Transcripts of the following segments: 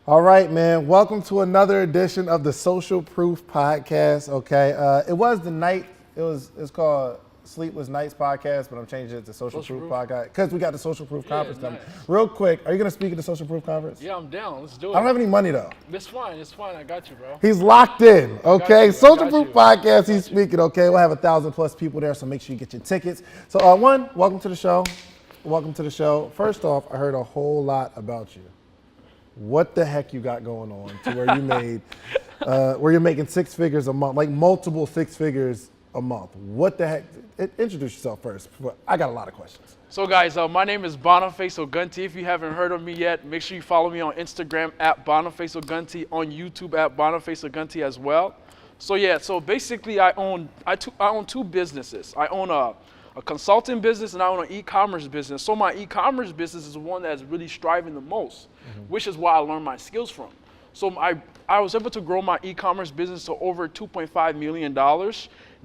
All right, man. Welcome to another edition of the Social Proof Podcast. Okay, it was the night. It's called Sleepless Nights Podcast, but I'm changing it to Social Proof Podcast because we got the Social Proof Conference coming. Real quick, are you gonna speak at the Social Proof Conference? Yeah, I'm down. Let's do it. I don't have any money though. It's fine. It's fine. I got you, bro. He's locked in. Okay, you, Social Proof Podcast. He's speaking. Okay, we'll have 1,000+ people there, so make sure you get your tickets. So, welcome to the show. Welcome to the show. First off, I heard a whole lot about you. What the heck you got going on to where you made, where you're making 6 figures a month, like multiple 6 figures a month? What the heck? Introduce yourself first. I got a lot of questions. So guys, my name is Boniface Ogunti. If you haven't heard of me yet, make sure you follow me on Instagram at Boniface Ogunti, on YouTube at Boniface Ogunti as well. So yeah, so basically I own 2 businesses. I own a consulting business and I own an e-commerce business. So my e-commerce business is the one that's really striving the most, which is where I learned my skills from. So I was able to grow my e-commerce business to over $2.5 million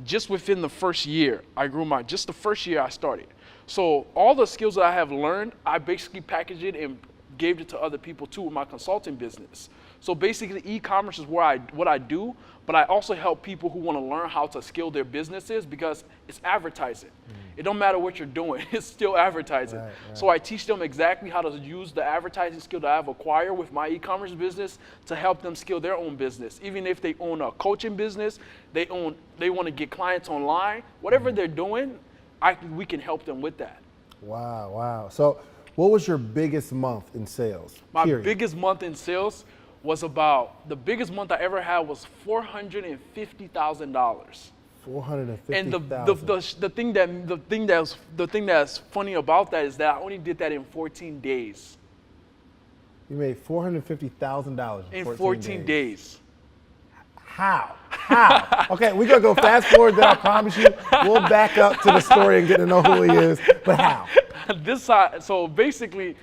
just within the first year. I grew just the first year I started. So all the skills that I have learned, I basically packaged it and gave it to other people too with my consulting business. So basically e-commerce is what I do, but I also help people who want to learn how to scale their businesses because it's advertising. It don't matter what you're doing, it's still advertising. Right. So I teach them exactly how to use the advertising skill that I've acquired with my e-commerce business to help them scale their own business. Even if they own a coaching business, they want to get clients online, whatever they're doing, we can help them with that. Wow. So what was your biggest month in sales? My biggest month in sales was the biggest month I ever had was $450,000. $450,000. And the thing that's funny about that is that I only did that in 14 days. You made $450,000 in 14 days. How? Okay, we're gonna go fast forward. Then I promise you, we'll back up to the story and get to know who he is. But how? So basically,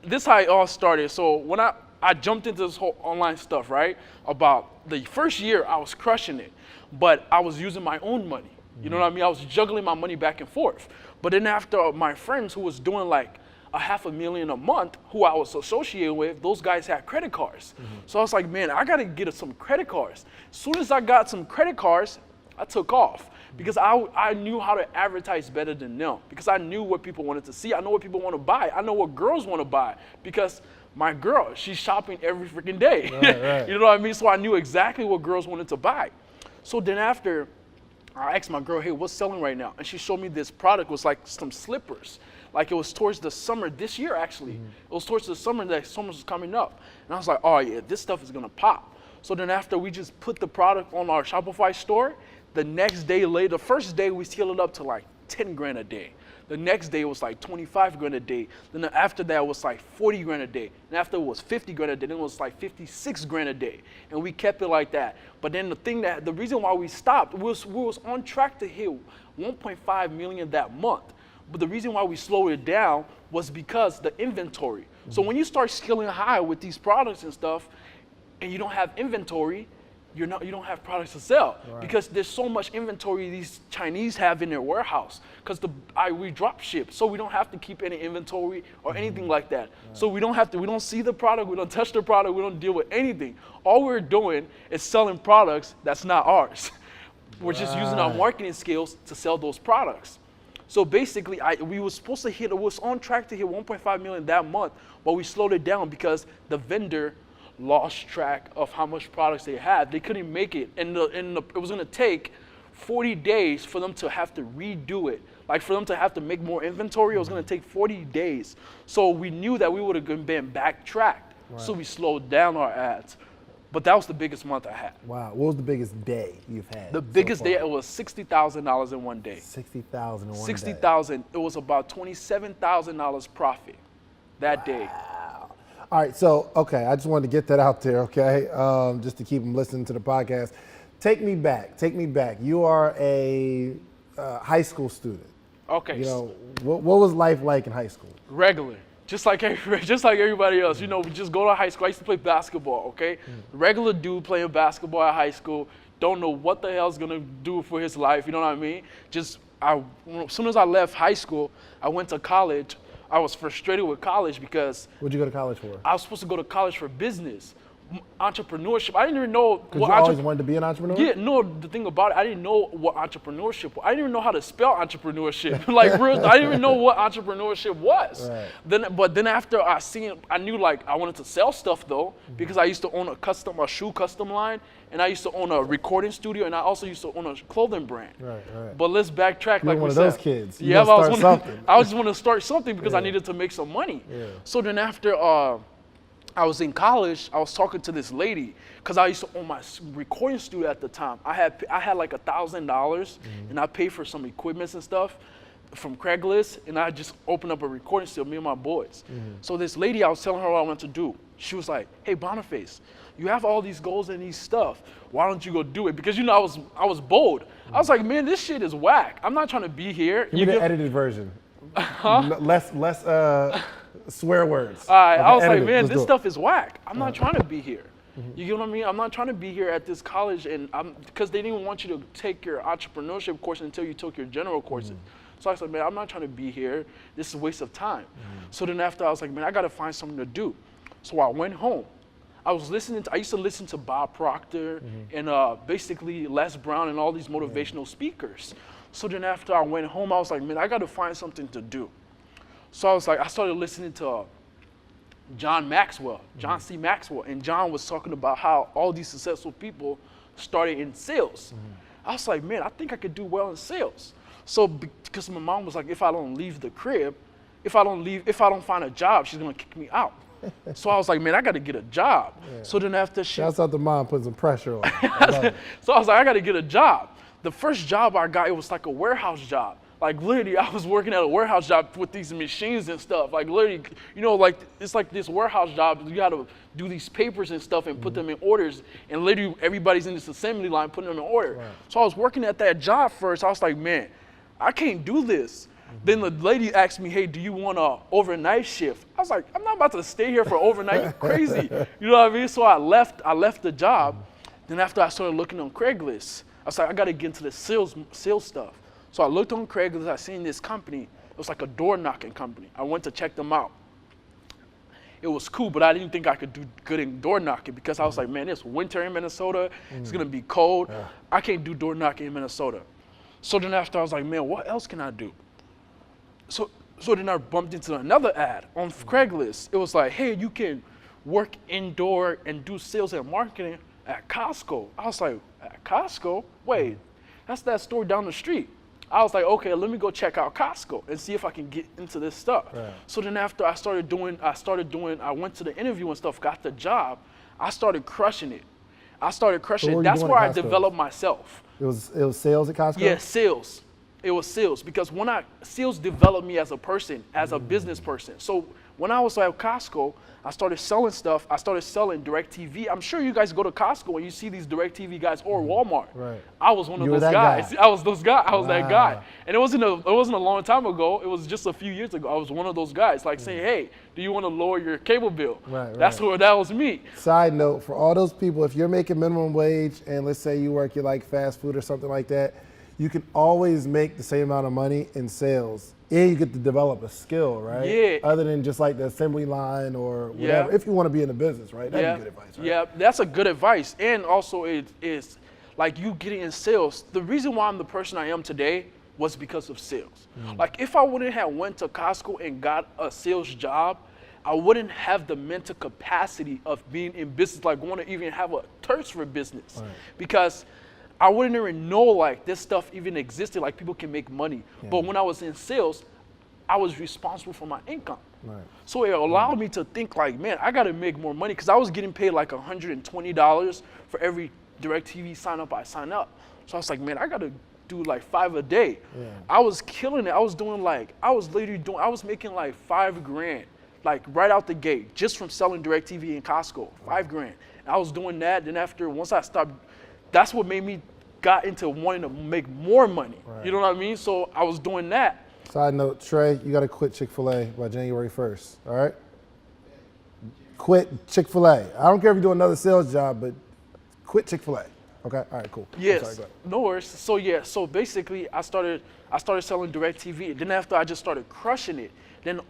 this how it all started. So when I jumped into this whole online stuff, right? About the first year, I was crushing it, but I was using my own money. You know what I mean? I was juggling my money back and forth. But then after my friends who was doing like $500,000 a month, who I was associated with, those guys had credit cards. So I was like, man, I gotta get some credit cards. As soon as I got some credit cards, I took off because I knew how to advertise better than them because I knew what people wanted to see. I know what people want to buy. I know what girls want to buy because my girl, she's shopping every freaking day. Right. You know what I mean? So I knew exactly what girls wanted to buy. So then after, I asked my girl, hey, what's selling right now? And she showed me this product. It was like some slippers. Like it was towards the summer this year, actually. It was towards the summer that summer was coming up. And I was like, oh yeah, this stuff is gonna pop. So then after we just put the product on our Shopify store, the first day we scaled it up to like 10 grand a day. The next day was like 25 grand a day. Then after that was like 40 grand a day. And after it was 50 grand a day, then it was like 56 grand a day. And we kept it like that. But then the reason why we stopped, we was on track to hit 1.5 million that month. But the reason why we slowed it down was because the inventory. So when you start scaling high with these products and stuff, and you don't have inventory, you don't have products to sell because there's so much inventory these Chinese have in their warehouse. Because we drop ship, so we don't have to keep any inventory or anything like that. So we don't see the product, we don't touch the product, we don't deal with anything. All we're doing is selling products that's not ours. We're just using our marketing skills to sell those products. So basically, we was on track to hit 1.5 million that month, but we slowed it down because the vendor lost track of how much products they had. They couldn't make it, and it was gonna take 40 days for them to have to redo it. Like for them to have to make more inventory, it was gonna take 40 days. So we knew that we would have been backtracked. So we slowed down our ads. But that was the biggest month I had. Wow. What was the biggest day you've had? The biggest day, it was $60,000 in one day. $60,000 in one day. 60,000. It was about $27,000 profit that day. All right. So, okay. I just wanted to get that out there. Okay. Just to keep them listening to the podcast. Take me back. You are a high school student. Okay. You know, what was life like in high school? Regular. Just like everybody else, you know, we just go to high school. I used to play basketball, okay? Regular dude playing basketball at high school, don't know what the hell's gonna do for his life, you know what I mean? As soon as I left high school, I went to college. I was frustrated with college because What'd you go to college for? I was supposed to go to college for business, entrepreneurship. I didn't even know Because you always wanted to be an entrepreneur? Yeah, no, the thing about it, I didn't know what entrepreneurship was. I didn't even know how to spell entrepreneurship. Like, real, I didn't even know what entrepreneurship was. Right. But then after I knew like I wanted to sell stuff though, because I used to own a shoe custom line, and I used to own a recording studio, and I also used to own a clothing brand. Right. But let's backtrack. You're like one we of said. those kids. Yeah, I just want to start something because I needed to make some money. Yeah. So then after I was in college, I was talking to this lady because I used to own my recording studio at the time. I had like $1,000 and I paid for some equipments and stuff from Craigslist, and I just opened up a recording studio, me and my boys. So this lady, I was telling her what I wanted to do. She was like, "Hey, Boniface, you have all these goals and these stuff. Why don't you go do it?" Because I was bold. I was like, "Man, this shit is whack. I'm not trying to be here." Give me the edited version. Less swear words. I was like, edited. man, Let's this do it. stuff is whack. I'm not trying to be here. You get what I mean? I'm not trying to be here at this college, and because they didn't want you to take your entrepreneurship course until you took your general courses. So I said, man, I'm not trying to be here. This is a waste of time. So then after I was like, man, I got to find something to do. So I went home. I used to listen to Bob Proctor and basically Les Brown and all these motivational speakers. So then after I went home, I was like, man, I got to find something to do. So I started listening to John C. Maxwell, and John was talking about how all these successful people started in sales. I was like, man, I think I could do well in sales. So because my mom was like, if I don't leave the crib, if I don't find a job, she's gonna kick me out. So I was like, man, I got to get a job. So then after Shouts out to mom putting some pressure on. So I was like, I got to get a job. The first job I got, it was like a warehouse job. Like literally, I was working at a warehouse job with these machines and stuff. Like literally, like it's like this warehouse job. You got to do these papers and stuff and put them in orders. And literally, everybody's in this assembly line putting them in order. Right. So I was working at that job first. I was like, man, I can't do this. Then the lady asked me, hey, do you want an overnight shift? I was like, I'm not about to stay here for overnight. You crazy. You know what I mean? So I left the job. Then after I started looking on Craigslist, I was like, I got to get into the sales stuff. So I looked on Craigslist, I seen this company. It was like a door knocking company. I went to check them out. It was cool, but I didn't think I could do good in door knocking because I was like, man, it's winter in Minnesota. It's gonna be cold. I can't do door knocking in Minnesota. So then after I was like, man, what else can I do? So then I bumped into another ad on Craigslist. It was like, hey, you can work indoor and do sales and marketing at Costco. I was like, at Costco? Wait, that's that store down the street. I was like, okay, let me go check out Costco and see if I can get into this stuff. Right. So then after I went to the interview and stuff, got the job, I started crushing it. That's where I developed myself. It was sales at Costco? Yeah, sales. It was sales because sales developed me as a person, as a business person. So when I was at Costco, I started selling stuff. I started selling DirecTV. I'm sure you guys go to Costco and you see these DirecTV guys or Walmart. Right. I was one of those guys. I was that guy. And it wasn't a long time ago. It was just a few years ago. I was one of those guys, like saying, "Hey, do you want to lower your cable bill?" Right. That was me. Side note, for all those people, if you're making minimum wage and let's say you work at like fast food or something like that, you can always make the same amount of money in sales. And you get to develop a skill, right? Yeah. Other than just like the assembly line or whatever. Yeah. If you want to be in the business, right? That'd be good advice, right? Yeah, that's a good advice. And also it is like you getting in sales. The reason why I'm the person I am today was because of sales. Like if I wouldn't have went to Costco and got a sales job, I wouldn't have the mental capacity of being in business, like want to even have a thirst for business. Right. Because I wouldn't even know like this stuff even existed, like people can make money. Yeah. But when I was in sales, I was responsible for my income. Right. So it allowed me to think like, man, I gotta make more money because I was getting paid like $120 for every DirecTV sign up I sign up. So I was like, man, I gotta do like 5 a day. Yeah. I was killing it. I was making like $5,000, like right out the gate, just from selling DirecTV in Costco, $5,000. I was doing that. Then once I stopped, that's what made me got into wanting to make more money. Right. You know what I mean? So I was doing that. Side note, Trey, you got to quit Chick-fil-A by January 1st, all right? Quit Chick-fil-A. I don't care if you do another sales job, but quit Chick-fil-A. Okay, all right, cool. Yes, no worries. So basically I started selling DirecTV. Then after I just started crushing it, then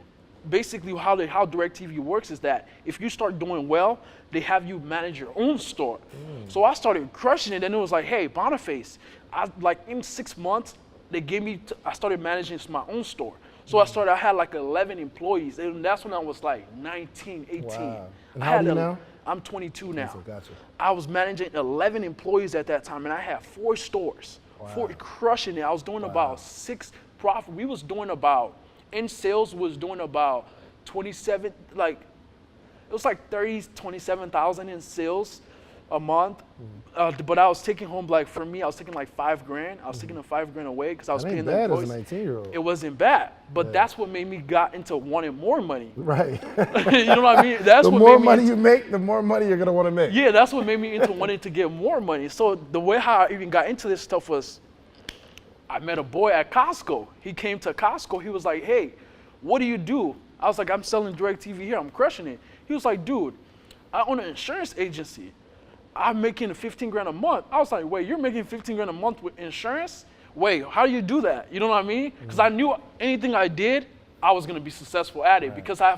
basically how DirecTV works is that if you start doing well, they have you manage your own store. So I started crushing it, and it was like, hey, Boniface, in 6 months, they gave me, I started managing my own store. So I had like 11 employees, and that's when I was like 19, 18. Wow. And how old are you now? I'm 22 now. So gotcha. I was managing 11 employees at that time, and I had 4 stores. Wow. Crushing it. I was doing about 6 profit. We was doing about, in sales was doing about 27, like, it was like 27,000 in sales a month. But I was taking home, like, for me, I was taking like $5,000. I was taking the $5,000 away because I was paying the employees. That ain't bad as a 19-year-old. It wasn't bad, but that's what made me got into wanting more money. Right. You know what I mean? That's the what more made me money you make, the more money you're gonna want to make. Yeah, that's what made me into wanting to get more money. So the way how I even got into this stuff was, I met a boy at Costco. He came to Costco. He was like, hey, what do you do? I was like, I'm selling DirecTV here. I'm crushing it. He was like, dude, I own an insurance agency. I'm making $15,000 a month. I was like, wait, you're making $15,000 a month with insurance? Wait, how do you do that? You know what I mean? Because I knew anything I did, I was going to be successful at it because I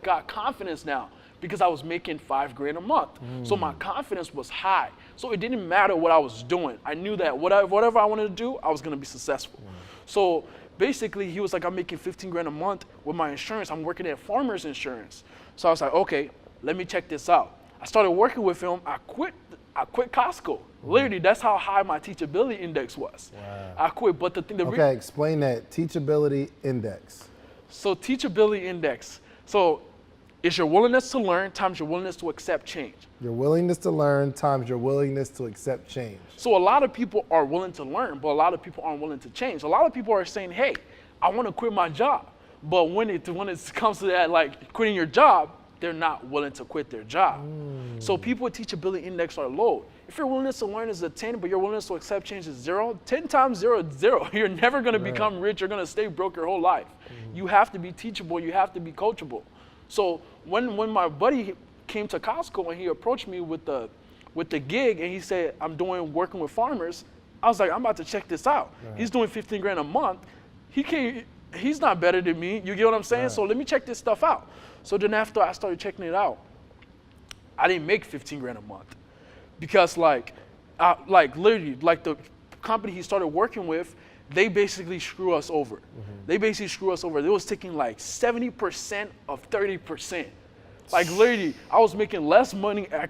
got confidence now because I was making $5,000 a month. So my confidence was high. So it didn't matter what I was doing. I knew that whatever I wanted to do, I was going to be successful. So basically, he was like, I'm making $15,000 a month with my insurance. I'm working at Farmers Insurance. So I was like, okay, let me check this out. I started working with him. I quit Costco. Literally, that's how high my teachability index was. Wow. I quit, but okay, explain that teachability index. So teachability index. So it's your willingness to learn times your willingness to accept change. Your willingness to learn times your willingness to accept change. So a lot of people are willing to learn, but a lot of people aren't willing to change. A lot of people are saying, hey, I want to quit my job. But when it comes to that, like quitting your job, they're not willing to quit their job. So people with teachability index are low. If your willingness to learn is a 10, but your willingness to accept change is 0, 10 times 0 is 0. You're never going to become rich. You're going to stay broke your whole life. You have to be teachable. You have to be coachable. So when my buddy came to Costco and he approached me with the gig and he said, I'm working with farmers, I was like, I'm about to check this out. He's doing $15,000 a month. He's not better than me. You get what I'm saying? So let me check this stuff out. So then after I started checking it out, I didn't make $15,000 a month because literally the company he started working with, they basically screw us over. They basically screw us over. They was taking like 70% of 30%. Like literally, I was making less money at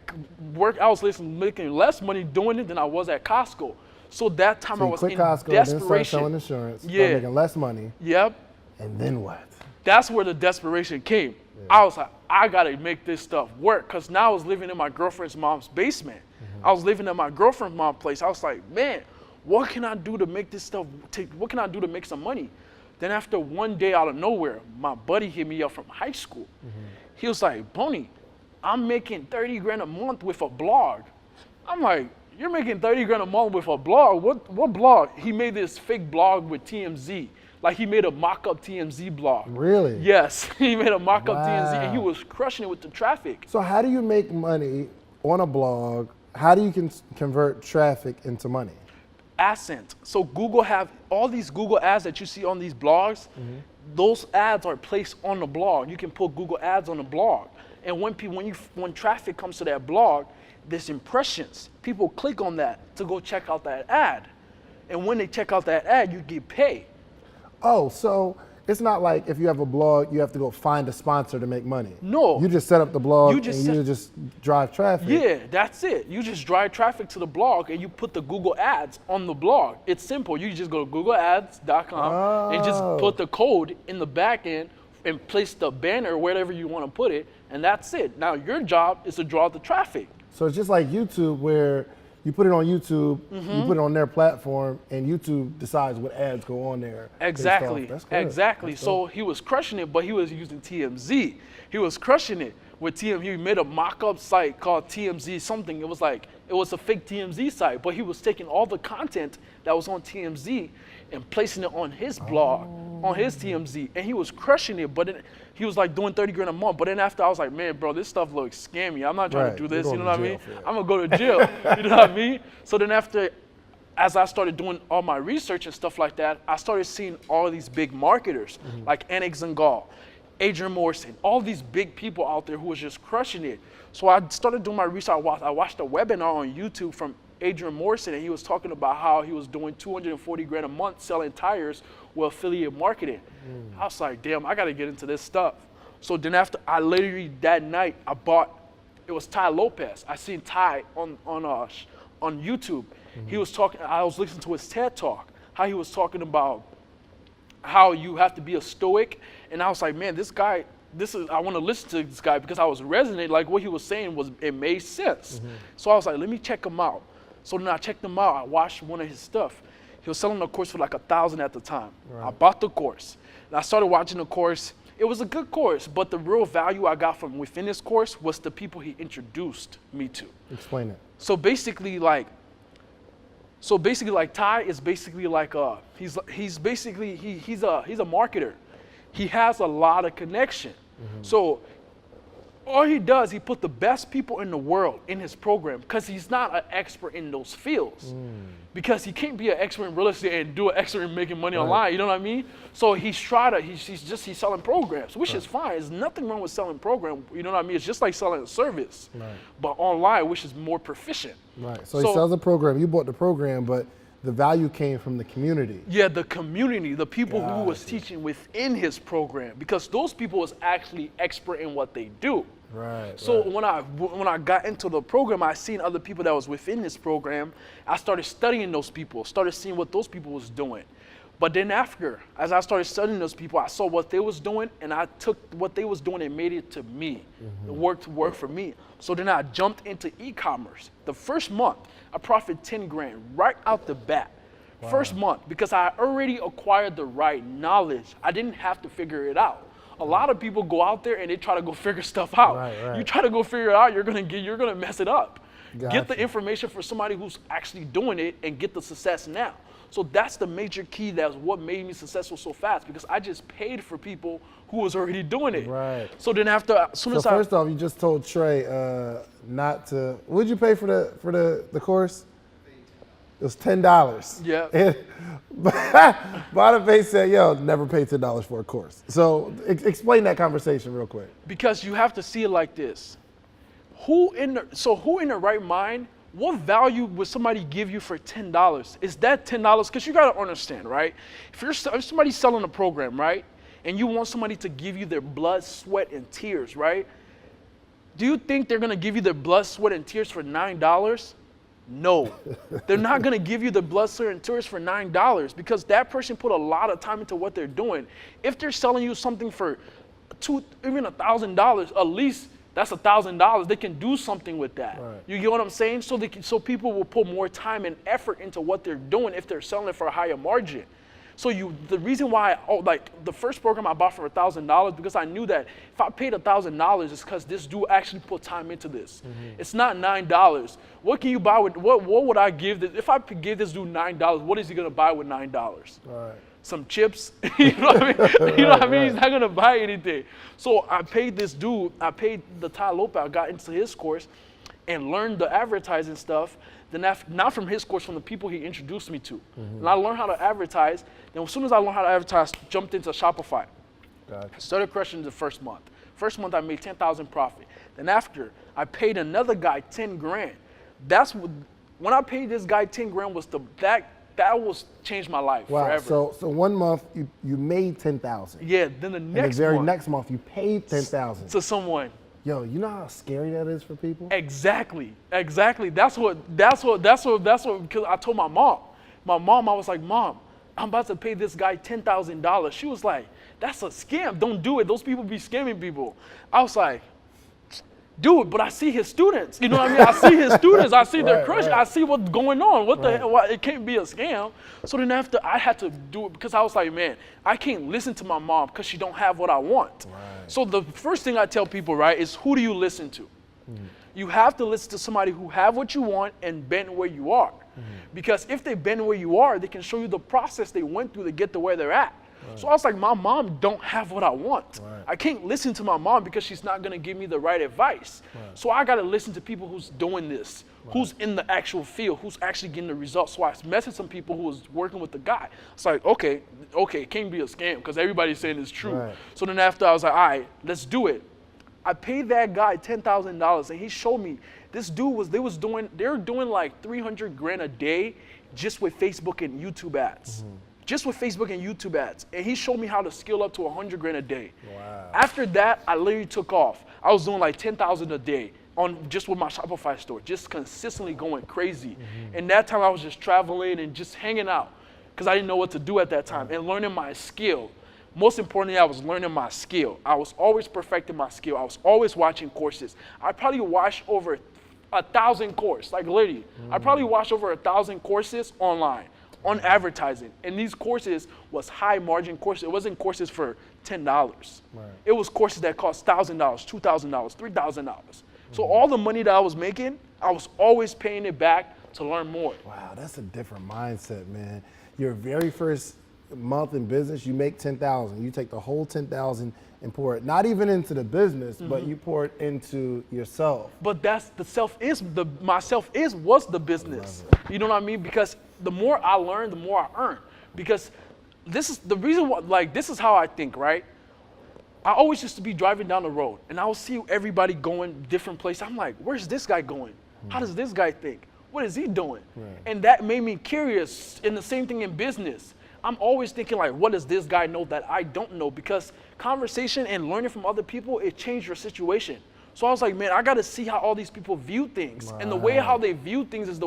work. I was making less money doing it than I was at Costco. So that time I was in Costco, desperation. then start selling insurance, start making less money. Yep. And then what? That's where the desperation came. I was like, I gotta make this stuff work, because now I was living in my girlfriend's mom's basement. I was living at my girlfriend's mom's place. I was like, man, what can I do to make this stuff, what can I do to make some money? Then after one day out of nowhere, my buddy hit me up from high school. He was like, Bonnie, I'm making $30,000 a month with a blog. I'm like, you're making $30,000 a month with a blog? What blog? He made this fake blog with TMZ. Like he made a mock-up TMZ blog. Really? Yes, he made a mock-up TMZ and he was crushing it with the traffic. So how do you make money on a blog? How do you convert traffic into money? AdSense. So Google have all these Google ads that you see on these blogs. Those ads are placed on the blog. You can put Google ads on the blog. And when traffic comes to that blog, there's impressions. People click on that to go check out that ad. And when they check out that ad, you get paid. Oh, so it's not like if you have a blog, you have to go find a sponsor to make money. No. You just set up the blog and you just drive traffic. Yeah, that's it. You just drive traffic to the blog and you put the Google ads on the blog. It's simple. You just go to googleads.com and just put the code in the back end and place the banner wherever you want to put it, and that's it. Now your job is to draw the traffic. So it's just like YouTube, where you put it on YouTube, you put it on their platform, and YouTube decides what ads go on there. Exactly. That's good. Exactly. That's so he was crushing it, but he was using TMZ. He was crushing it with TMZ. He made a mock-up site called TMZ something. It was a fake TMZ site, but he was taking all the content that was on TMZ and placing it on his blog, on his TMZ, and he was crushing it. But he was like doing $30,000 a month. But then after, I was like, man, bro, this stuff looks scammy. I'm not trying to do this. You know what I mean? I'm gonna go to jail. You know what I mean? So then after, as I started doing all my research and stuff like that, I started seeing all of these big marketers like Annex and Gall. Adrian Morrison, all these big people out there who was just crushing it. So I started doing my research. I watched a webinar on YouTube from Adrian Morrison, and he was talking about how he was doing 240 grand a month selling tires with affiliate marketing. I was like, damn, I got to get into this stuff. So then after, I literally that night, I bought, it was Ty Lopez. I seen Ty on YouTube. He was talking, I was listening to his TED Talk, how he was talking about how you have to be a stoic. And I was like, man, this guy, I want to listen to this guy because I was resonating, like what he was saying it made sense. So I was like, let me check him out. So then I checked him out. I watched one of his stuff. He was selling a course for like $1,000 at the time. Right. I bought the course. And I started watching the course. It was a good course, but the real value I got from within this course was the people he introduced me to. Explain it. So basically like Ty is basically like he's a marketer. He has a lot of connection. So all he does, he put the best people in the world in his program because he's not an expert in those fields. Because he can't be an expert in real estate and do an expert in making money online, you know what I mean? So he's selling programs, which is fine. There's nothing wrong with selling programs, you know what I mean? It's just like selling a service, but online, which is more proficient. Right, so he sells a program, you bought the program, but the value came from the community. Yeah, the community, the people who was teaching within his program, because those people was actually expert in what they do. Right. So when I got into the program, I seen other people that was within this program. I started studying those people, started seeing what those people was doing. But then after, as I started studying those people, I saw what they was doing, and I took what they was doing and made it to me. It worked for me. So then I jumped into e-commerce. The first month, I profited 10 grand right out the bat. Wow. First month, because I already acquired the right knowledge. I didn't have to figure it out. A lot of people go out there and they try to go figure stuff out. Right. You try to go figure it out, you're gonna mess it up. Gotcha. Get the information for somebody who's actually doing it and get the success now. So that's the major key. That's what made me successful so fast, because I just paid for people who was already doing it. Right. So then first off, you just told Trey not to. What did you pay for the course? It was $10. Yeah. Boniface said, yo, never pay $10 for a course. So explain that conversation real quick. Because you have to see it like this. Who in the right mind, what value would somebody give you for $10? Is that $10? Because you got to understand, right? If somebody's selling a program, right, and you want somebody to give you their blood, sweat, and tears, right? Do you think they're going to give you their blood, sweat, and tears for $9? No, they're not going to give you the blood, sweat, and tears for $9, because that person put a lot of time into what they're doing. If they're selling you something for even $1,000, at least that's $1,000. They can do something with that. Right. You get what I'm saying? So people will put more time and effort into what they're doing if they're selling it for a higher margin. So the reason why, the first program I bought for $1,000, because I knew that if I paid $1,000, it's because this dude actually put time into this. It's not $9. What can you buy with, what would I give this? If I give this dude $9, what is he gonna buy with $9? Right. Some chips, you know what I mean? You know what I mean? He's not gonna buy anything. So I paid this dude, I paid the Ty Lopez, I got into his course and learned the advertising stuff. Then not from his course, from the people he introduced me to. And I learned how to advertise. Then as soon as I learned how to advertise, jumped into Shopify. Gotcha. Started crushing the first month. First month I made 10,000 profit. Then after, I paid another guy 10 grand. When I paid this guy 10 grand that was changed my life forever. So 1 month you made 10,000. Yeah, then the next month you paid 10,000 to someone. Yo, you know how scary that is for people? Exactly. That's what, because I told my mom. I was like, Mom, I'm about to pay this guy $10,000. She was like, that's a scam. Don't do it. Those people be scamming people. I was like, dude, but I see his students. You know what I mean? I see his students. I see their crush. I see what's going on. What the hell? It can't be a scam. So then after, I had to do it because I was like, man, I can't listen to my mom because she don't have what I want. Right. So the first thing I tell people, right, is who do you listen to? You have to listen to somebody who have what you want and been where you are. Because if they've been where you are, they can show you the process they went through to get to where they're at. So I was like, my mom don't have what I want. Right. I can't listen to my mom because she's not gonna give me the right advice. Right. So I gotta listen to people who's doing this, who's in the actual field, who's actually getting the results. So I messaged some people who was working with the guy. It's like, okay, it can't be a scam because everybody's saying it's true. Right. So then after I was like, all right, let's do it. I paid that guy $10,000 and he showed me this dude they were doing like 300 grand a day just with Facebook and YouTube ads. Just with Facebook and YouTube ads. And he showed me how to scale up to 100 grand a day. Wow. After that, I literally took off. I was doing like 10,000 a day just with my Shopify store, just consistently going crazy. And that time I was just traveling and just hanging out because I didn't know what to do at that time and learning my skill. Most importantly, I was learning my skill. I was always perfecting my skill. I was always watching courses. I probably watched over 1,000 courses, like literally. I probably watched over 1,000 courses online on advertising. And these courses was high margin courses. It wasn't courses for $10. Right. It was courses that cost $1,000, $2,000, $3,000. So all the money that I was making, I was always paying it back to learn more. Wow, that's a different mindset, man. Your very first month in business, you make 10,000. You take the whole 10,000 and pour it, not even into the business, but you pour it into yourself. But that's myself was the business. You know what I mean? Because the more I learn, the more I earn. Because this is the reason why, like, this is how I think, right? I always used to be driving down the road and I would see everybody going different places. I'm like, where's this guy going? How does this guy think? What is he doing? Right. And that made me curious. And the same thing in business. I'm always thinking like, what does this guy know that I don't know? Because conversation and learning from other people, it changed your situation. So I was like, man, I got to see how all these people view things. And the way how they view things is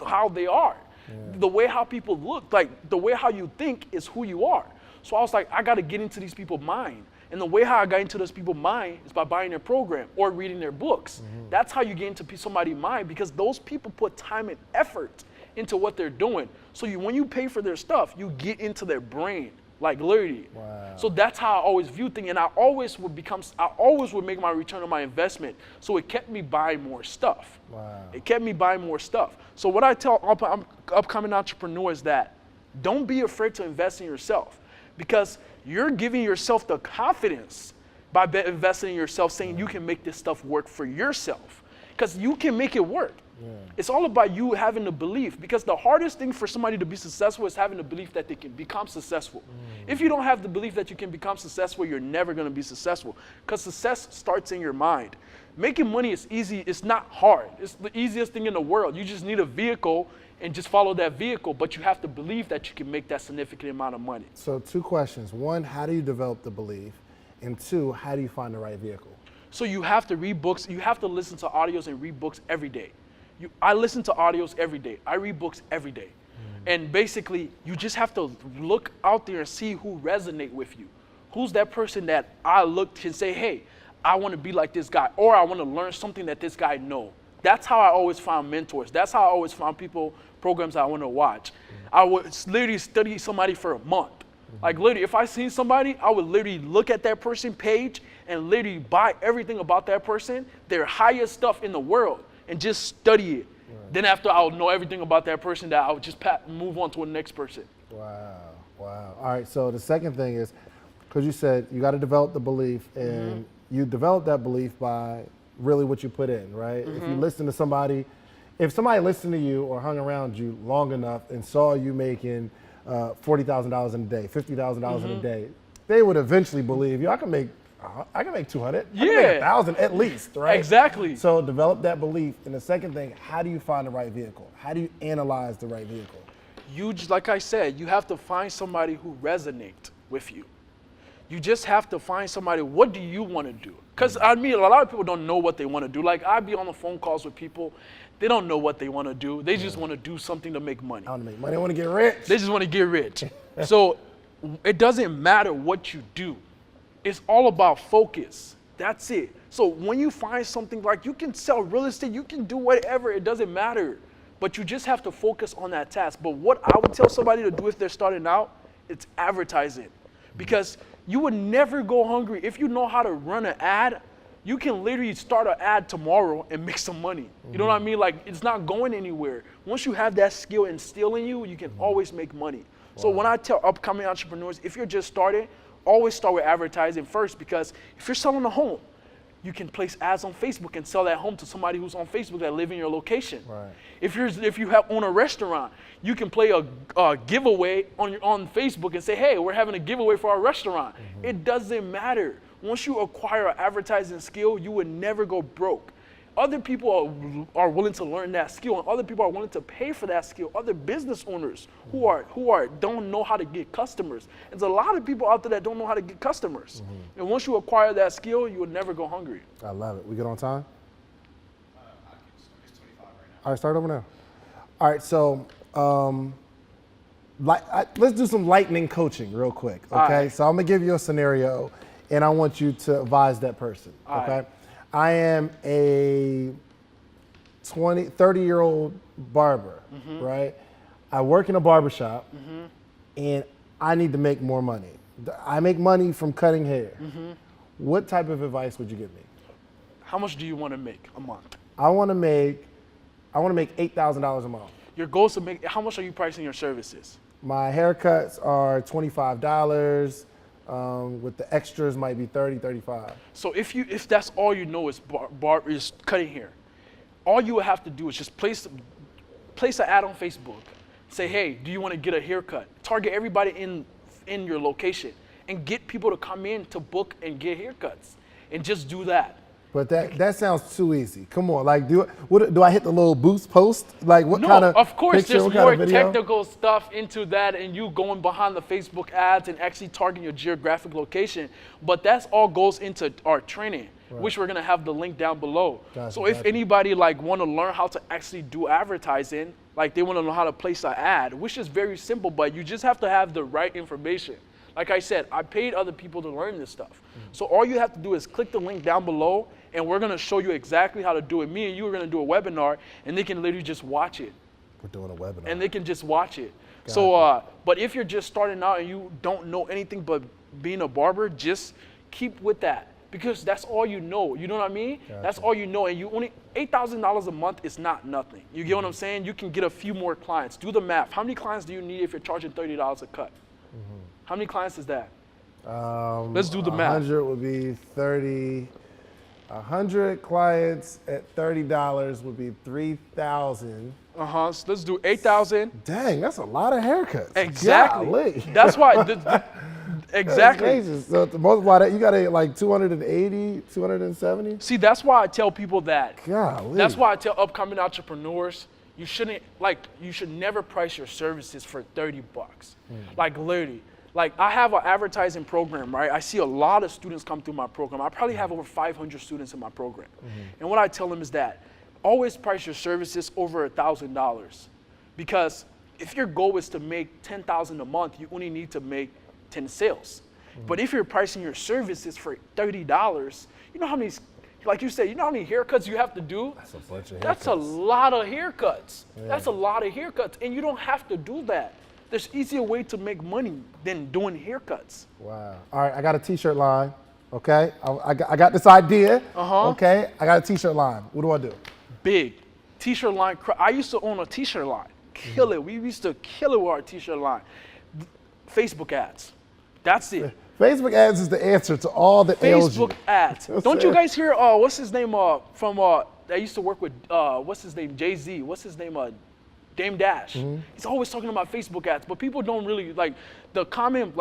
how they are. Yeah. The way how people look, like the way how you think is who you are. So I was like, I got to get into these people's mind. And the way how I got into those people's mind is by buying their program or reading their books. That's how you get into somebody's mind because those people put time and effort into what they're doing. So when you pay for their stuff, you get into their brain, like literally. Wow. So that's how I always view things. And I always would make my return on my investment. So it kept me buying more stuff. Wow. It kept me buying more stuff. So what I tell upcoming entrepreneurs that don't be afraid to invest in yourself because you're giving yourself the confidence by investing in yourself, saying you can make this stuff work for yourself because you can make it work. Yeah. It's all about you having the belief because the hardest thing for somebody to be successful is having the belief that they can become successful. If you don't have the belief that you can become successful, you're never going to be successful because success starts in your mind. Making money is easy. It's not hard. It's the easiest thing in the world. You just need a vehicle and just follow that vehicle, but you have to believe that you can make that significant amount of money. So 2 questions. 1, how do you develop the belief? And 2, how do you find the right vehicle? So you have to read books. You have to listen to audios and read books every day. I listen to audios every day. I read books every day. And basically, you just have to look out there and see who resonate with you. Who's that person that I look and say, hey, I want to be like this guy, or I want to learn something that this guy know. That's how I always found mentors. That's how I always found programs I want to watch. I would literally study somebody for a month. Like literally, if I seen somebody, I would literally look at that person page and literally buy everything about that person, their highest stuff in the world, and just study it. Right. Then after I would know everything about that person, that I would just move on to the next person. Wow. All right, so the second thing is, because you said you got to develop the belief, and you develop that belief by really what you put in, right? If you listen to somebody, if somebody listened to you or hung around you long enough and saw you making $40,000 in a day, $50,000 in a day, they would eventually believe you. I can make 200. Yeah. I can make 1,000 at least, right? Exactly. So develop that belief. And the second thing, how do you find the right vehicle? How do you analyze the right vehicle? Like I said, you have to find somebody who resonates with you. You just have to find somebody, what do you want to do? Because I mean, a lot of people don't know what they want to do. Like I be on the phone calls with people, they don't know what they want to do. They just want to do something to make money. I want to make money, I want to get rich. They just want to get rich. So it doesn't matter what you do. It's all about focus. That's it. So when you find something, like you can sell real estate, you can do whatever, it doesn't matter. But you just have to focus on that task. But what I would tell somebody to do if they're starting out, it's advertising. Because you would never go hungry. If you know how to run an ad, you can literally start an ad tomorrow and make some money. You know what I mean? Like it's not going anywhere. Once you have that skill instilled in you, you can always make money. So when I tell upcoming entrepreneurs, if you're just starting, always start with advertising first, because if you're selling a home, you can place ads on Facebook and sell that home to somebody who's on Facebook that live in your location. Right. If you own a restaurant, you can play a giveaway on Facebook and say, hey, we're having a giveaway for our restaurant. It doesn't matter. Once you acquire an advertising skill, you would never go broke. Other people are willing to learn that skill, and other people are willing to pay for that skill. Other business owners who don't know how to get customers. There's a lot of people out there that don't know how to get customers. And once you acquire that skill, you will never go hungry. I love it. We good on time? It's 25 right now. All right, start over now. All right, so let's do some lightning coaching real quick, okay? right. So I'm gonna give you a scenario, and I want you to advise that person, okay? right. I am a 30-year-old barber, right? I work in a barbershop, and I need to make more money. I make money from cutting hair. What type of advice would you give me? How much do you want to make a month? I want to make $8,000 a month. Your goal is to make, how much are you pricing your services? My haircuts are $25. With the extras might be 30, 35. So if that's all you know is is cutting hair, all you would have to do is just place an ad on Facebook. Say, hey, do you want to get a haircut? Target everybody in your location and get people to come in to book and get haircuts, and just do that. But that sounds too easy. Come on, like do I hit the little boost post? Like what No, kind of course, picture, there's what more kind of video? technical stuff into that, and you going behind the Facebook ads and actually targeting your geographic location. But that's all goes into our training, which we're gonna have the link down below. Gotcha, So if gotcha. anybody want to learn how to actually do advertising, like they want to know how to place an ad, which is very simple, but you just have to have the right information. Like I said, I paid other people to learn this stuff. So all you have to do is click the link down below, and we're gonna show you exactly how to do it. Me and you are gonna do a webinar, and they can literally just watch it. We're doing a webinar. And they can just watch it. Gotcha. So, but if you're just starting out and you don't know anything but being a barber, just keep with that, because that's all you know. You know what I mean? Gotcha. That's all you know, and you only $8,000 a month is not nothing. You get what I'm saying? You can get a few more clients. Do the math. How many clients do you need if you're charging $30 a cut? How many clients is that? Let's do the math. 100 would be 30. 100 clients at $30 would be 3,000. So let's do 8,000. Dang, that's a lot of haircuts. Exactly. Golly. That's why. Exactly. That's crazy. So to multiply that, you got to like 280, 270. See, that's why I tell people that. Golly. That's why I tell upcoming entrepreneurs, you should never price your services for $30. Like literally. Like I have an advertising program, right? I see a lot of students come through my program. I probably have over 500 students in my program. And what I tell them is that always price your services over $1,000. Because if your goal is to make $10,000 a month, you only need to make 10 sales. But if you're pricing your services for $30, you know how many, like you said, you know how many haircuts you have to do? That's a bunch of haircuts. That's a lot of haircuts. Yeah. That's a lot of haircuts. And you don't have to do that. There's easier way to make money than doing haircuts. Wow. All right, I got a t-shirt line, okay? I got this idea, okay? I got a t-shirt line. What do I do? Big. T-shirt line. I used to own a t-shirt line. Kill it. We used to kill it with our t-shirt line. Facebook ads. That's it. Facebook ads is the answer to all that ails you. Facebook ads. Don't you guys hear, what's his name from, that used to work with, what's his name, Jay-Z, what's his name, Dame Dash. He's always talking about Facebook ads, but people don't really, the common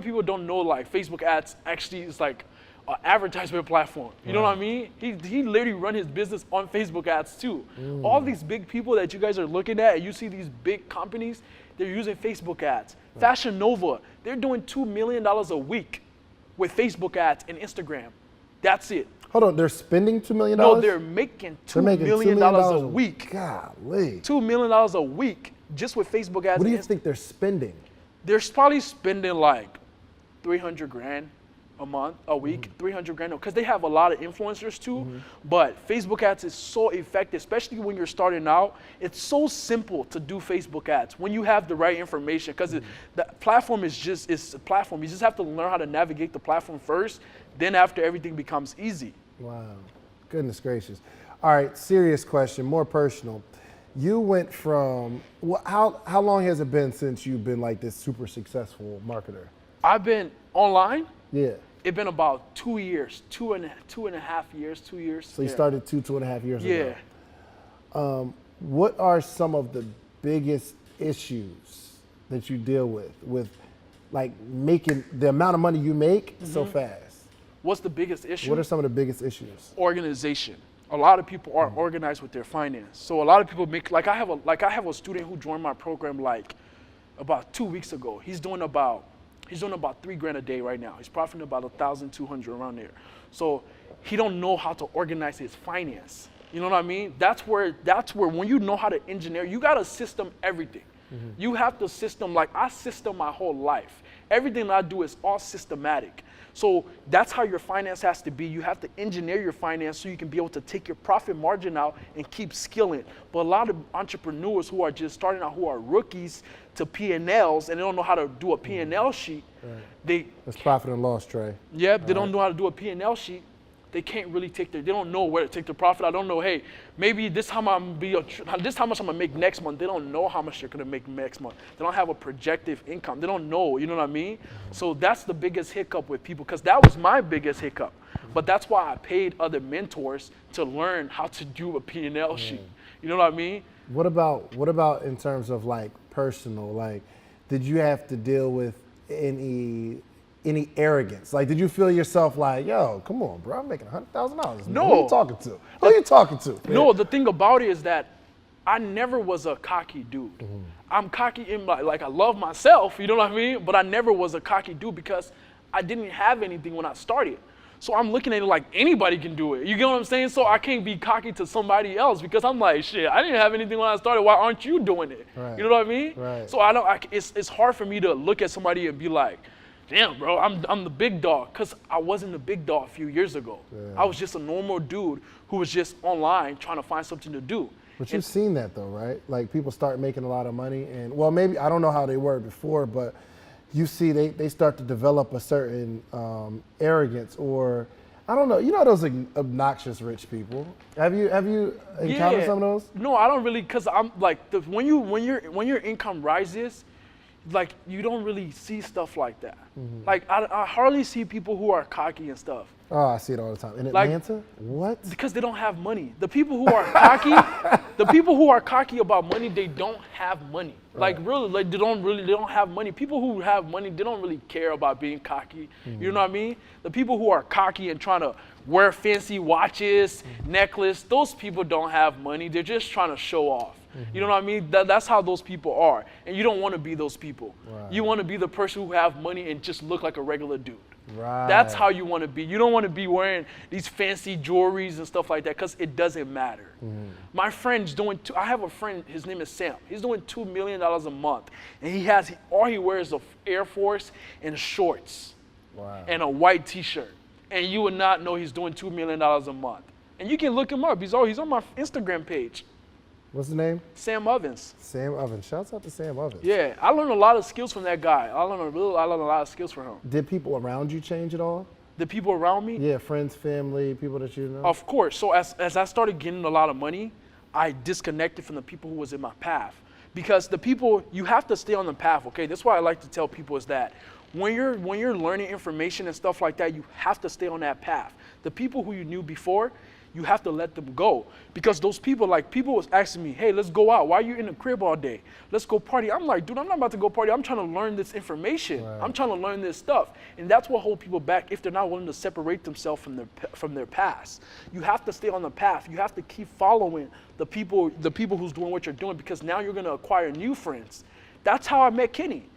people don't know, Facebook ads actually is like an advertisement platform. You know what I mean? He literally run his business on Facebook ads too. All these big people that you guys are looking at, and you see these big companies, they're using Facebook ads. Fashion Nova, they're doing $2 million a week with Facebook ads and Instagram. That's it. Hold on, they're spending $2 million? No, they're making $2 million a week. Golly. $2 million a week just with Facebook ads. What do you think they're spending? They're probably spending like 300 grand a month, a week, 300 grand, because they have a lot of influencers too. But Facebook ads is so effective, especially when you're starting out. It's so simple to do Facebook ads when you have the right information, because the platform is a platform. You just have to learn how to navigate the platform first. Then after, everything becomes easy. Wow, goodness gracious. All right, serious question, more personal. you went from, how long has it been since you've been like this super successful marketer? I've been online. Yeah. It's been about 2 years, two and a half years, 2 years. So you started 2.5 years ago. Yeah. What are some of the biggest issues that you deal with like making the amount of money you make so fast? What's the biggest issue? What are some of the biggest issues? Organization. A lot of people aren't organized with their finance. So a lot of people make, I have a student who joined my program like about 2 weeks ago. He's doing about $3,000 a day right now. He's profiting about 1,200 around there. So he don't know how to organize his finance. You know what I mean? That's where when you know how to engineer, you gotta system everything. You have to system, like I system my whole life. Everything that I do is all systematic. So that's how your finance has to be. You have to engineer your finance so you can be able to take your profit margin out and keep skilling. But a lot of entrepreneurs who are just starting out, who are rookies to P&Ls, and they don't know how to do a P&L sheet. Right. That's profit and loss, Trey. Yeah, they don't know how to do a P&L sheet. They can't really they don't know where to take the profit. I don't know, hey, maybe this how much I'm gonna make next month. They don't know how much they're gonna make next month. They don't have a projected income. They don't know, you know what I mean? So that's the biggest hiccup with people, because that was my biggest hiccup. But that's why I paid other mentors to learn how to do a P&L sheet. You know what I mean? What about in terms of like personal, like did you have to deal with any arrogance? Like, did you feel yourself like, yo, come on, bro, I'm making $100,000. No. Who are you talking to? Who are you talking to? Man? No, the thing about it is that I never was a cocky dude. I'm cocky in like I love myself, you know what I mean? But I never was a cocky dude because I didn't have anything when I started. So I'm looking at it like anybody can do it. You get what I'm saying? So I can't be cocky to somebody else because I'm like, shit, I didn't have anything when I started. Why aren't you doing it? Right. You know what I mean? Right. So it's hard for me to look at somebody and be like, damn, bro, I'm the big dog, because I wasn't the big dog a few years ago. Yeah. I was just a normal dude who was just online trying to find something to do. But you've seen that though, right? Like people start making a lot of money, and well, maybe, I don't know how they were before, but you see they start to develop a certain arrogance, or I don't know, you know those obnoxious rich people. Have you encountered some of those? No, I don't really, because I'm like, when your income rises, like you don't really see stuff like that. Like I hardly see people who are cocky and stuff. Oh, I see it all the time. In Like, Atlanta? What? Because they don't have money. The people who are cocky, about money, they don't have money. Right. Like really, like they don't have money. People who have money, they don't really care about being cocky. You know what I mean? The people who are cocky and trying to wear fancy watches, necklace, those people don't have money. They're just trying to show off. You know what I mean? That's how those people are. And you don't want to be those people. Right. You want to be the person who have money and just look like a regular dude. Right. That's how you want to be. You don't want to be wearing these fancy jewelries and stuff like that, because it doesn't matter. My friend's doing, I have a friend, his name is Sam. He's doing $2 million a month. And all he wears is Air Force and shorts. Wow. And a white t-shirt. And you would not know he's doing $2 million a month. And you can look him up. He's on my Instagram page. What's the name? Sam Ovens. Sam Ovens. Shouts out to Sam Ovens. Yeah, I learned a lot of skills from that guy. I learned a lot of skills from him. Did people around you change at all? The people around me? Yeah, friends, family, people that you know? Of course. So as I started getting a lot of money, I disconnected from the people who was in my path. Because the people, you have to stay on the path, okay? That's why I like to tell people is that when you're learning information and stuff like that, you have to stay on that path. The people who you knew before, you have to let them go. Because those people, like people was asking me, hey, let's go out. Why are you in the crib all day? Let's go party. I'm like, dude, I'm not about to go party. I'm trying to learn this information. Right. I'm trying to learn this stuff. And that's what holds people back if they're not willing to separate themselves from their past. You have to stay on the path. You have to keep following the people who's doing what you're doing, because now you're going to acquire new friends. That's how I met Kenny.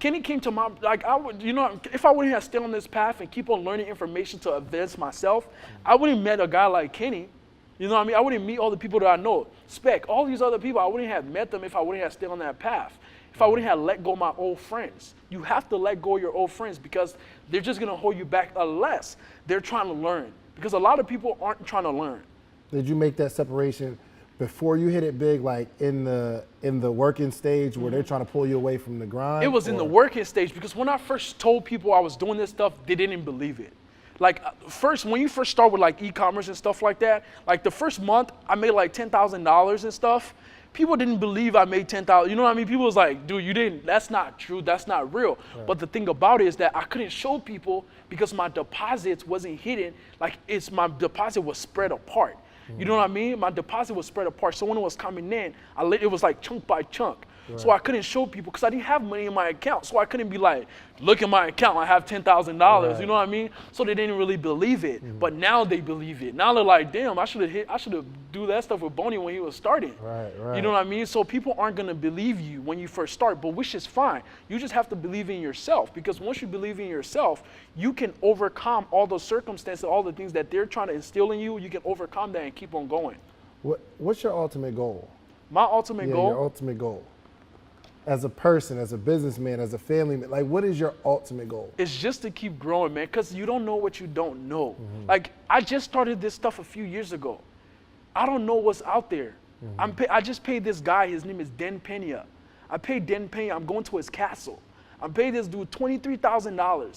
Kenny came to my, like, if I wouldn't have stayed on this path and keep on learning information to advance myself, I wouldn't have met a guy like Kenny. You know what I mean? I wouldn't meet all the people that I know. Spec, all these other people, I wouldn't have met them if I wouldn't have stayed on that path. If I wouldn't have let go of my old friends. You have to let go of your old friends, because they're just going to hold you back unless they're trying to learn. Because a lot of people aren't trying to learn. Did you make that separation before you hit it big, like in the working stage where they're trying to pull you away from the grind? It was in the working stage, because when I first told people I was doing this stuff, they didn't believe it. Like when you first start with like e-commerce and stuff like that, like the first month I made like $10,000 and stuff, people didn't believe I made 10,000. You know what I mean? People was like, dude, you didn't. That's not true. That's not real. Right. But the thing about it is that I couldn't show people because my deposits wasn't hidden. Like my deposit was spread apart. You know what I mean? My deposit was spread apart. So when it was coming in, it was like chunk by chunk. Right. So I couldn't show people because I didn't have money in my account. So I couldn't be like, look at my account, I have $10,000. Right. You know what I mean? So they didn't really believe it. But now they believe it. Now they're like, damn, I should have do that stuff with Boney when he was starting. Right. You know what I mean? So people aren't gonna believe you when you first start, but which is fine. You just have to believe in yourself, because once you believe in yourself, you can overcome all those circumstances, all the things that they're trying to instill in you. You can overcome that and keep on going. What's your ultimate goal? My ultimate goal? Your ultimate goal. As a person, as a businessman, as a family man, like what is your ultimate goal? It's just to keep growing, man, because you don't know what you don't know. Like, I just started this stuff a few years ago. I don't know what's out there. I just paid this guy, his name is Den Pena. I paid Den Pena, I'm going to his castle. I paid this dude $23,000.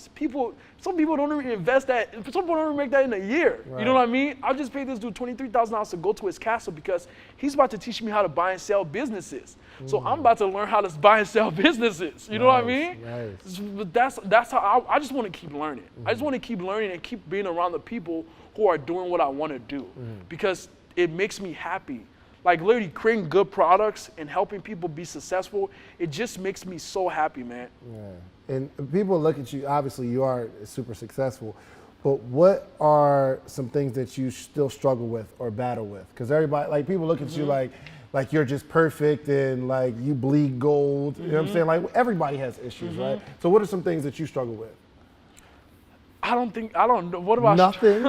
Some people don't even invest that, some people don't even make that in a year. Right. You know what I mean? I just paid this dude $23,000 to go to his castle because he's about to teach me how to buy and sell businesses. So I'm about to learn how to buy and sell businesses. You know what I mean? Nice. But that's how I just want to keep learning. I just want to keep learning and keep being around the people who are doing what I want to do, because it makes me happy. Like literally creating good products and helping people be successful, it just makes me so happy, man. Yeah. And people look at you, obviously you are super successful, but what are some things that you still struggle with or battle with? Because everybody, like people look at you like you're just perfect and like you bleed gold. You know what I'm saying? Like everybody has issues, right? So what are some things that you struggle with? I don't know. What about nothing?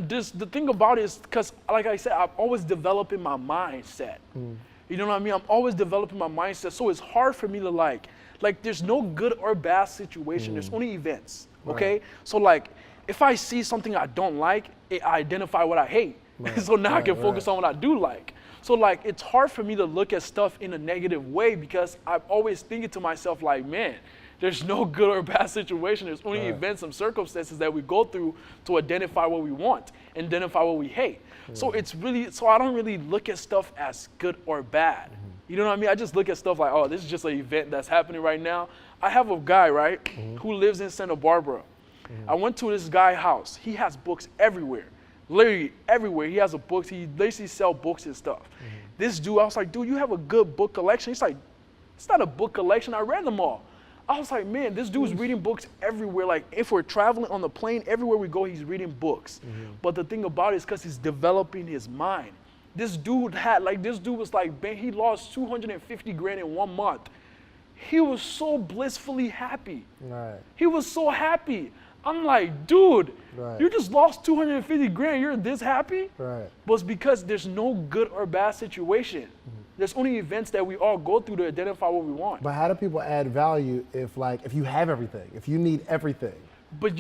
The thing about it is, because like I said, I'm always developing my mindset. You know what I mean? I'm always developing my mindset. So it's hard for me to like there's no good or bad situation. There's only events, okay? Right. So like, if I see something I don't like, I identify what I hate. Right. So now I can focus on what I do like. So like, it's hard for me to look at stuff in a negative way because I'm always thinking to myself like, man, there's no good or bad situation. There's only events and circumstances that we go through to identify what we want, identify what we hate. So I don't really look at stuff as good or bad. You know what I mean? I just look at stuff like, oh, this is just an event that's happening right now. I have a guy, right, who lives in Santa Barbara. I went to this guy's house. He has books everywhere, literally everywhere. He has a book. He basically sells books and stuff. This dude, I was like, dude, you have a good book collection? He's like, it's not a book collection. I read them all. I was like, man, this dude's reading books everywhere. Like, if we're traveling on the plane, everywhere we go, he's reading books. But the thing about it is because he's developing his mind. This dude was like, man, he lost 250 grand in 1 month. He was so blissfully happy. Right. He was so happy. I'm like, dude, you just lost 250 grand. You're this happy? Right. But it's because there's no good or bad situation. There's only events that we all go through to identify what we want. But how do people add value if you have everything, if you need everything? But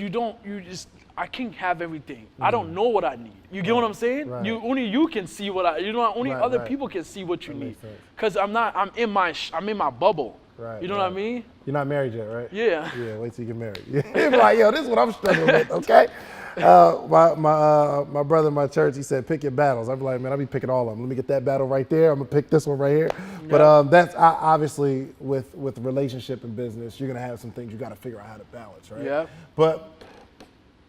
I can't have everything. I don't know what I need. You get what I'm saying? Right. Only you can see only other people can see what you need. Because I'm in my bubble. Right. You know what I mean? You're not married yet, right? Yeah. Yeah, wait till you get married. Yeah. Like, yo, this is what I'm struggling with, okay? My brother in my church, he said, pick your battles. I'd be like, man, I'll be picking all of them. Let me get that battle right there. I'm gonna pick this one right here. Yeah. But that's obviously with relationship and business, you're gonna have some things you gotta figure out how to balance, right? Yeah. But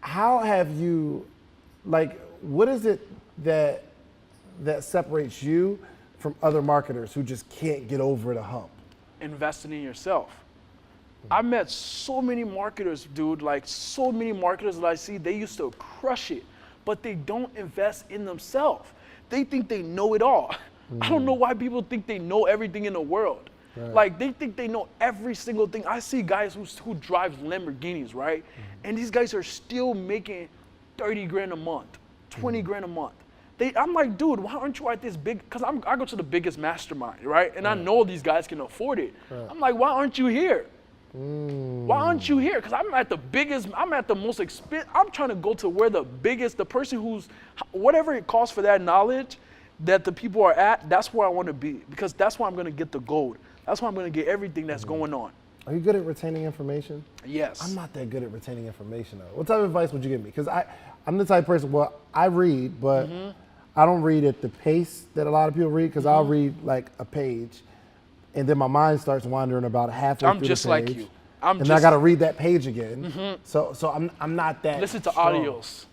how have you, what is it that separates you from other marketers who just can't get over the hump? Investing in yourself. I met so many marketers, dude, so many marketers that I see, they used to crush it, but they don't invest in themselves. They think they know it all. I don't know why people think they know everything in the world. Right. They think they know every single thing. I see guys who drive Lamborghinis, right? And these guys are still making 30 grand a month, 20 grand a month. I'm like, dude, why aren't you at this big, because I go to the biggest mastermind, right? And I know these guys can afford it. Right. I'm like, why aren't you here? Why aren't you here? Because I'm at the most expensive, I'm trying to go to where the person who's, whatever it costs for that knowledge that the people are at, that's where I want to be. Because that's where I'm going to get the gold. That's where I'm going to get everything that's going on. Are you good at retaining information? Yes. I'm not that good at retaining information though. What type of advice would you give me? Because I'm the type of person, I read, but I don't read at the pace that a lot of people read, because I'll read like a page, and then my mind starts wandering about halfway I'm through just the like page. you. And then I got to read that page again. So I'm not that. Listen to strong. audios.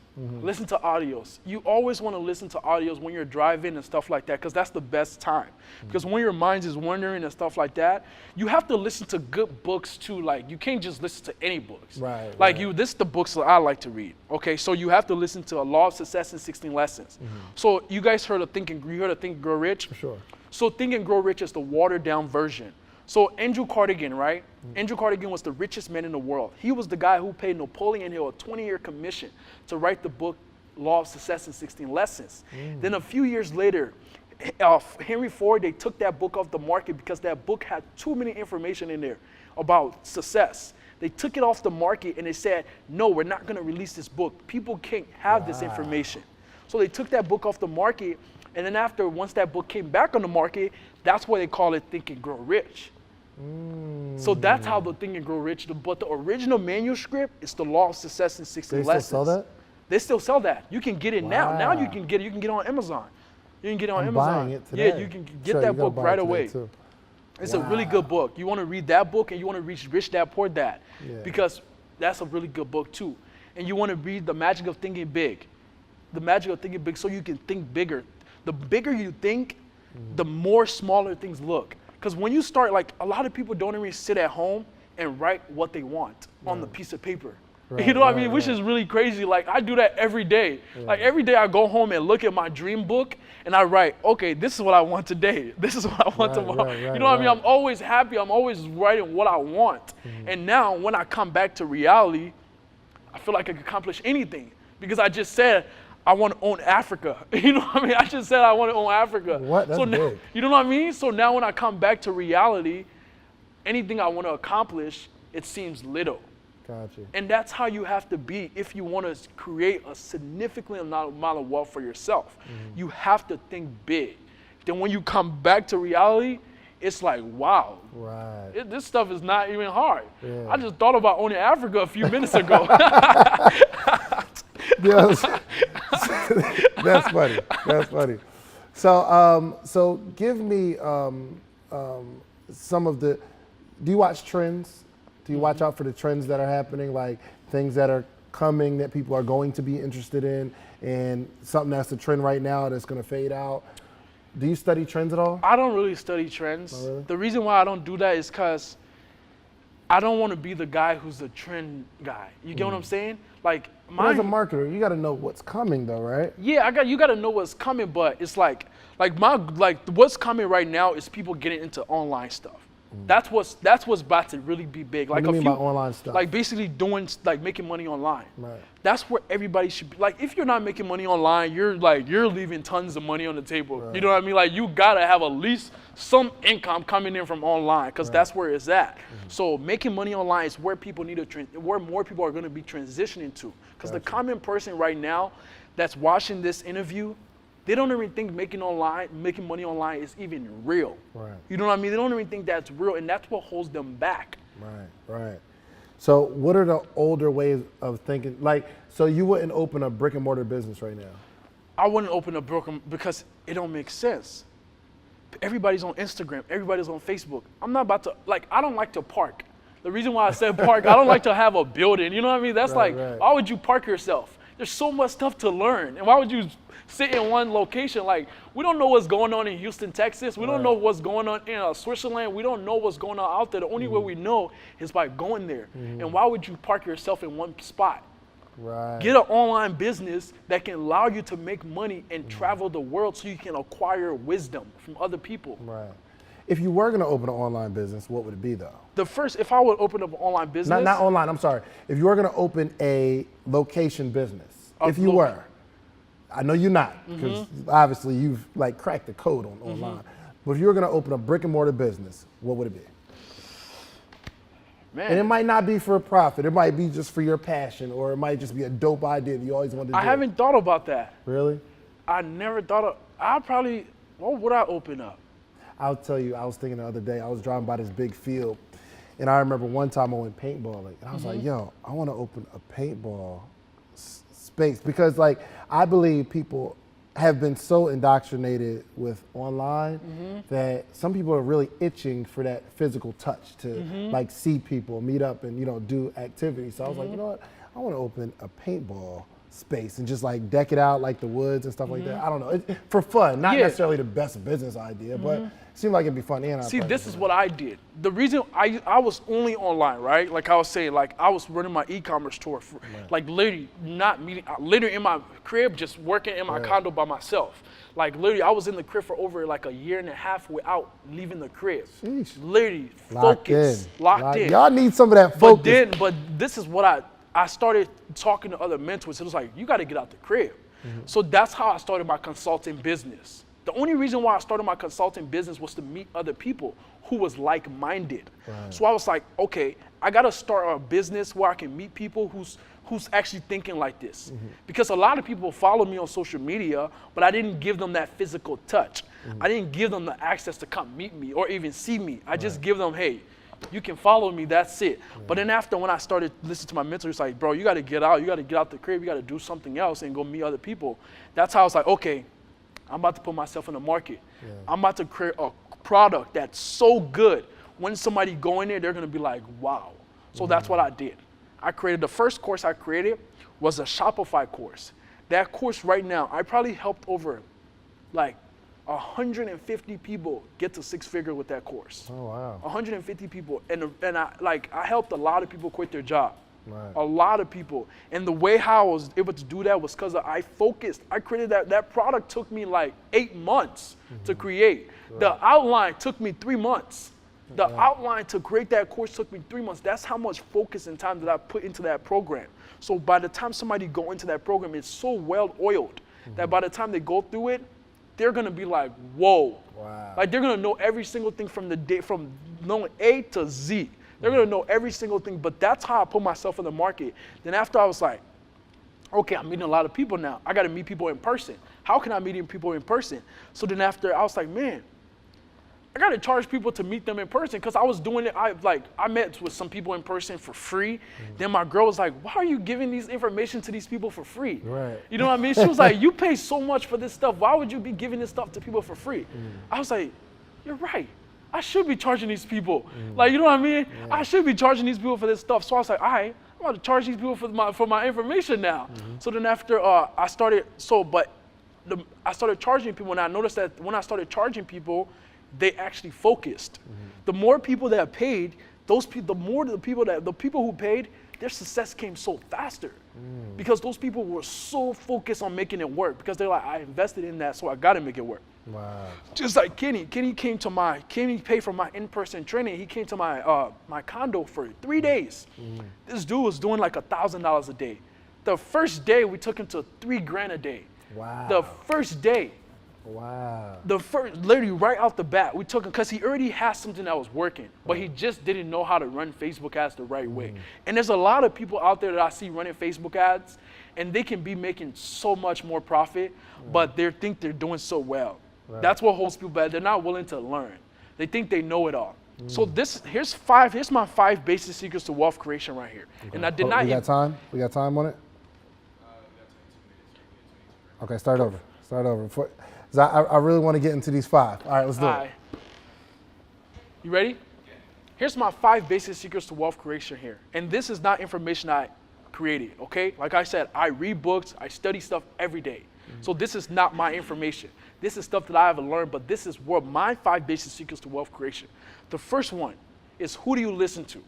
Listen to audios. You always want to listen to audios when you're driving and stuff like that, because that's the best time. Because when your mind is wandering and stuff like that, you have to listen to good books too. Like, you can't just listen to any books. Right. Like, right. this is the books that I like to read. Okay, so you have to listen to A Law of Success in 16 Lessons. So you guys heard of Think and Grow Rich? For sure. So Think and Grow Rich is the watered down version. So Andrew Carnegie, right? Andrew Carnegie was the richest man in the world. He was the guy who paid Napoleon Hill a 20-year commission to write the book Law of Success in 16 Lessons. Then a few years later, Henry Ford, they took that book off the market because that book had too many information in there about success. They took it off the market and they said, no, we're not going to release this book. People can't have this information. So they took that book off the market, and then once that book came back on the market, that's why they call it Think and Grow Rich. So that's how the Think and Grow Rich, but the original manuscript is the Law of Success in 16 They Lessons. still sell that? They still sell that. You can get it now. Now you Wow. can get it. You can get it on Amazon. You can get it on I'm Amazon. buying it today. Yeah, you can get Sure, that you gotta book buy it right today, away. too. It's a really good book. You want to read that book, and you want to read Rich Dad Poor Dad, because that's a really good book too. And you want to read The Magic of Thinking Big. The Magic of Thinking Big, so you can think bigger. The bigger you think, the more smaller things look. Because when you start, like, a lot of people don't even sit at home and write what they want on the piece of paper. You know what I mean? Which is really crazy. Like, I do that every day. Like, every day I go home and look at my dream book and I write, okay, this is what I want today. This is what I want tomorrow. You know what I mean? I'm always happy. I'm always writing what I want. And now when I come back to reality, I feel like I can accomplish anything, because I just said I want to own Africa. You know what I mean? I just said I want to own Africa. What? That's so now, big. you know what I mean? So now when I come back to reality, anything I want to accomplish, it seems little. Gotcha. And that's how you have to be if you want to create a significant amount of wealth for yourself. You have to think big. Then when you come back to reality, it's like, wow, Right. this stuff is not even hard. Yeah. I just thought about owning Africa a few minutes ago. Yes. That's funny. That's funny. So give me some of the. Do you watch trends? Do you watch out for the trends that are happening, like things that are coming that people are going to be interested in, and something that's a trend right now that's going to fade out? Do you study trends at all? I don't really study trends. Oh, really? The reason why I don't do that is because I don't want to be the guy who's the trend guy. You get what I'm saying? Like, But as a marketer, you got to know what's coming, though, right? yeah, you got to know what's coming, but it's like what's coming right now is people getting into online stuff. That's what's about to really be big. Like, What do you mean by online stuff? Like, basically making money online. Right. That's where everybody should be. Like, if you're not making money online, you're leaving tons of money on the table. Right. You know what I mean? Like, you gotta have at least some income coming in from online, because that's where it's at. So making money online is where people where more people are going to be transitioning to. Because the common person right now that's watching this interview, they don't even think making money online is even real. Right. You know what I mean? They don't even think that's real, and that's what holds them back. Right. So what are the older ways of thinking? Like, so you wouldn't open a brick and mortar business right now? I wouldn't open a broken because it don't make sense. Everybody's on Instagram. Everybody's on Facebook. I'm not about to, like, I don't like to park. The reason why I said park, I don't like to have a building. You know what I mean? That's Right, like, right. why would you park yourself? There's so much stuff to learn. And why would you sit in one location? Like, we don't know what's going on in Houston, Texas. We don't know what's going on in Switzerland. We don't know what's going on out there. The only way we know is by going there. And why would you park yourself in one spot? Right. Get an online business that can allow you to make money and travel the world so you can acquire wisdom from other people. Right. If you were going to open an online business, what would it be, though? If I would open up an online business. Not online, I'm sorry. If you were going to open a location business, if you were, I know you're not, because obviously you've like cracked the code on online. But if you were going to open a brick and mortar business, what would it be? Man, And it might not be for a profit. It might be just for your passion, or it might just be a dope idea that you always wanted to do. I haven't thought about that. Really? I never thought of, what would I open up? I'll tell you, I was thinking the other day, I was driving by this big field, and I remember one time I went paintballing, and I was like, yo, I want to open a paintball space, because like, I believe people have been so indoctrinated with online that some people are really itching for that physical touch to like see people, meet up, and do activities. So I was like, you know what? I want to open a paintball space and just like deck it out like the woods and stuff like that. I don't know, for fun, not necessarily the best business idea, but it seemed like it'd be fun. And see, this is what I did. The reason I was only online, right? Like I was saying, like I was running my e-commerce store, for, like literally not meeting, literally in my crib, just working in my condo by myself. Like literally, I was in the crib for over like a year and a half without leaving the crib. Sheesh. Literally focused, locked in. Y'all need some of that focus. But this is what I started talking to other mentors. It was like, you got to get out the crib. So that's how I started my consulting business. The only reason why I started my consulting business was to meet other people who was like-minded. So I was like, okay, I got to start a business where I can meet people who's actually thinking like this. Because a lot of people follow me on social media, but I didn't give them that physical touch. I didn't give them the access to come meet me or even see me. I just give them, hey, you can follow me, that's it. But then after, when I started listening to my mentor, it's like, bro, you got to get out. You got to get out the crib. You got to do something else and go meet other people. That's how I was like, okay, I'm about to put myself in the market. I'm about to create a product that's so good. When somebody go in there, they're going to be like, wow. So that's what I did. I created, the first course I created was a Shopify course. That course right now, I probably helped over like 150 people get to six-figure with that course. Oh, wow. 150 people. And I helped a lot of people quit their job. A lot of people. And the way how I was able to do that was because I focused. I created that product took me like 8 months to create. The outline took me 3 months. The outline to create that course took me 3 months. That's how much focus and time that I put into that program. So by the time somebody go into that program, it's so well oiled that by the time they go through it, they're gonna be like, whoa. Like they're gonna know every single thing from knowing A to Z. They're gonna know every single thing, but that's how I put myself in the market. Then after I was like, okay, I'm meeting a lot of people now. I gotta meet people in person. How can I meet people in person? So then after I was like, man, I gotta charge people to meet them in person because I was doing it. I met with some people in person for free. Then my girl was like, why are you giving these information to these people for free? You know what I mean? She was like, you pay so much for this stuff. Why would you be giving this stuff to people for free? I was like, you're right. I should be charging these people. Like, you know what I mean? I should be charging these people for this stuff. So I was like, all right, I'm about to charge these people for my information now. So then after I started charging people, and I noticed that when I started charging people, they actually focused. The more people that paid, the people who paid, their success came so faster because those people were so focused on making it work because they're like, I invested in that, so I got to make it work. Wow. Just like Kenny paid for my in-person training. He came to my condo for 3 days. This dude was doing like $1,000 a day. The first day we took him to $3,000 a day. Wow. The first day. Wow. Literally right out the bat, we took him because he already had something that was working, but he just didn't know how to run Facebook ads the right way. And there's a lot of people out there that I see running Facebook ads, and they can be making so much more profit, but they think they're doing so well. That's what holds people back. They're not willing to learn. They think they know it all. So here's my 5 basic secrets to wealth creation right here. And I did not. We got time? We got time on it? Okay, start over. I really want to get into these 5. All right, let's do it. You ready? Here's my 5 basic secrets to wealth creation here. And this is not information I created, okay? Like I said, I read books, I study stuff every day. So this is not my information. This is stuff that I have learned, but this is what my 5 basic secrets to wealth creation. The first one is, who do you listen to?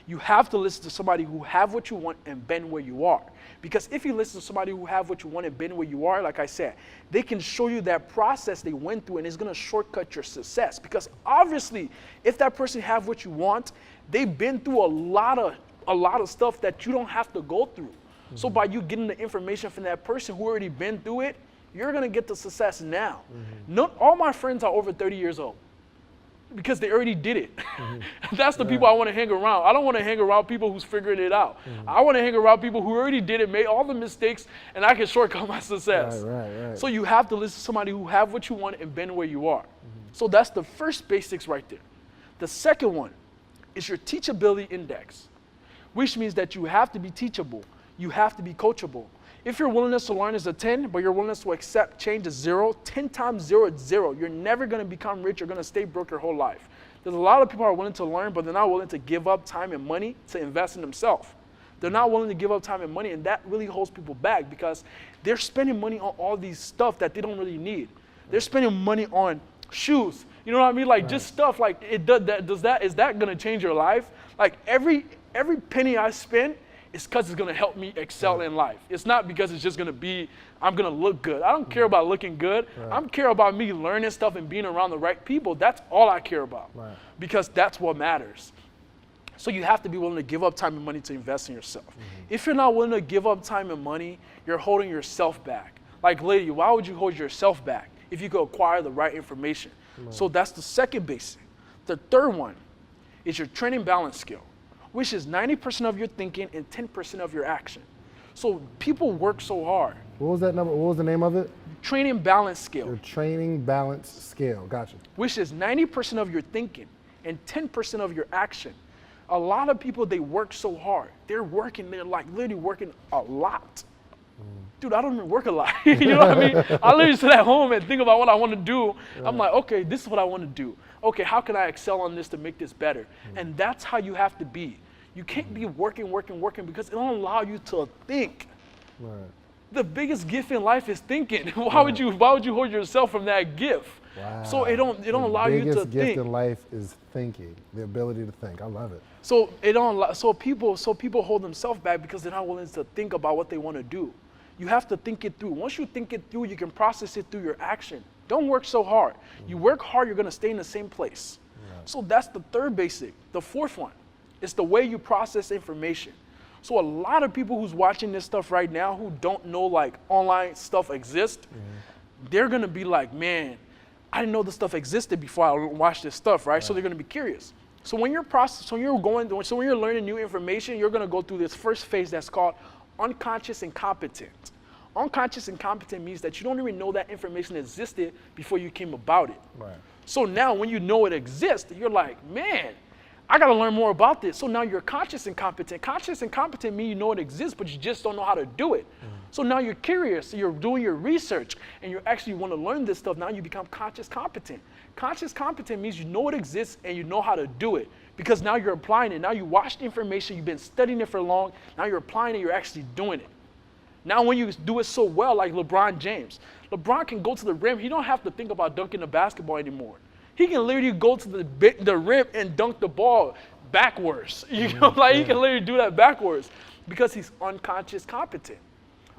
You have to listen to somebody who have what you want and been where you are. Because if you listen to somebody who have what you want and been where you are, like I said, they can show you that process they went through and it's gonna shortcut your success. Because obviously, if that person have what you want, they've been through a lot of stuff that you don't have to go through. So by you getting the information from that person who already been through it, you're gonna get the success now. Not all my friends are over 30 years old because they already did it. That's the people I wanna hang around. I don't wanna hang around people who's figuring it out. I wanna hang around people who already did it, made all the mistakes, and I can shortcut my success. Right. So you have to listen to somebody who have what you want and been where you are. So that's the first basics right there. The second one is your Teachability Index, which means that you have to be teachable. You have to be coachable. If your willingness to learn is a 10, but your willingness to accept change is 0, 10 times 0 is 0. You're never going to become rich. You're going to stay broke your whole life. There's a lot of people who are willing to learn, but they're not willing to give up time and money to invest in themselves. They're not willing to give up time and money, and that really holds people back because they're spending money on all these stuff that they don't really need. They're spending money on shoes. You know what I mean? Like just stuff like is that going to change your life? Like every penny I spend is because it's going to help me excel in life. It's not because it's just going to be, I'm going to look good. I don't care about looking good. I care about me learning stuff and being around the right people. That's all I care about because that's what matters. So you have to be willing to give up time and money to invest in yourself. If you're not willing to give up time and money, you're holding yourself back. Like, lady, why would you hold yourself back if you could acquire the right information? So that's the second basic. The third one is your training balance skill, which is 90% of your thinking and 10% of your action. So people work so hard. What was that number? What was the name of it? Training balance skill. Your training balance scale. Gotcha. Which is 90% of your thinking and 10% of your action. A lot of people, they work so hard. They're like literally working a lot. Dude, I don't even work a lot. You know what I mean? I literally sit at home and think about what I want to do. I'm like, okay, this is what I want to do. Okay, how can I excel on this to make this better? And that's how you have to be. You can't be working because it don't allow you to think. The biggest gift in life is thinking. Why would you hold yourself from that gift? Wow. So it don't allow you to think. The biggest gift in life is thinking, the ability to think. I love it. So people hold themselves back because they're not willing to think about what they want to do. You have to think it through. Once you think it through, you can process it through your action. Don't work so hard. You work hard, you're going to stay in the same place. So that's the third basic. The fourth one is the way you process information. So a lot of people who's watching this stuff right now who don't know like online stuff exists, they're going to be like, man, I didn't know this stuff existed before I watched this stuff, right? So they're going to be curious. So when you're learning new information, you're going to go through this first phase that's called unconscious incompetent. Unconscious incompetent means that you don't even know that information existed before you came about it. So now when you know it exists, you're like, man, I got to learn more about this. So now you're conscious incompetent. Conscious incompetent means you know it exists, but you just don't know how to do it. So now you're curious, so you're doing your research, and you actually want to learn this stuff. Now you become conscious competent. Conscious competent means you know it exists and you know how to do it because now you're applying it. Now you watched information, you've been studying it for long, now you're applying it, you're actually doing it. Now when you do it so well, like LeBron James, LeBron can go to the rim, he don't have to think about dunking the basketball anymore. He can literally go to the rim and dunk the ball backwards. You know, like he can literally do that backwards because he's unconscious competent.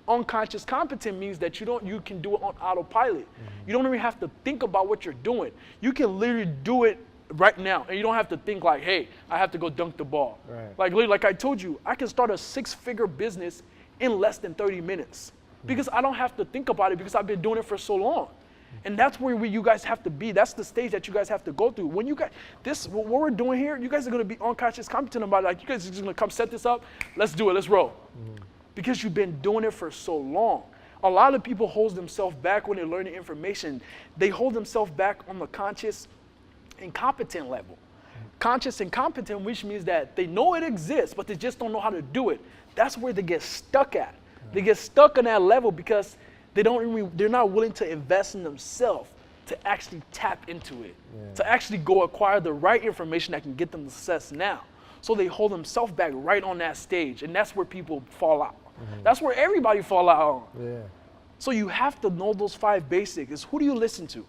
Unconscious competent means that you can do it on autopilot. You don't even have to think about what you're doing. You can literally do it right now, and you don't have to think like, hey, I have to go dunk the ball. Like I told you, I can start a 6-figure business in less than 30 minutes because I don't have to think about it because I've been doing it for so long. And that's where you guys have to be. That's the stage that you guys have to go through. When you guys, what we're doing here, you guys are going to be unconscious competent about it. Like you guys are just going to come set this up. Let's do it. Let's roll. Because you've been doing it for so long. A lot of people hold themselves back when they're learning information. They hold themselves back on the conscious incompetent level. Conscious incompetent, which means that they know it exists, but they just don't know how to do it. That's where they get stuck at. They get stuck on that level because they're not willing to invest in themselves to actually tap into it, to actually go acquire the right information that can get them to success now. So they hold themselves back right on that stage, and that's where people fall out. That's where everybody fall out on. So you have to know those 5 basics. Is who do you listen to?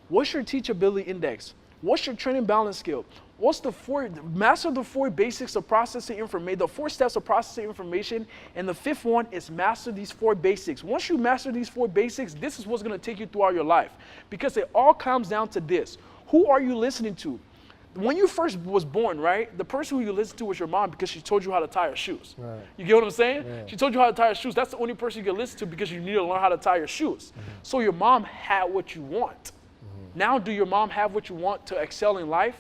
What's your teachability index? What's your training balance skill? Master the 4 basics of processing information, the 4 steps of processing information, and the 5th one is master these 4 basics. Once you master these 4 basics, this is what's going to take you throughout your life because it all comes down to this. Who are you listening to? When you first was born, right, the person who you listened to was your mom because she told you how to tie your shoes. You get what I'm saying? She told you how to tie your shoes. That's the only person you can listen to because you need to learn how to tie your shoes. So your mom had what you want. Now do your mom have what you want to excel in life?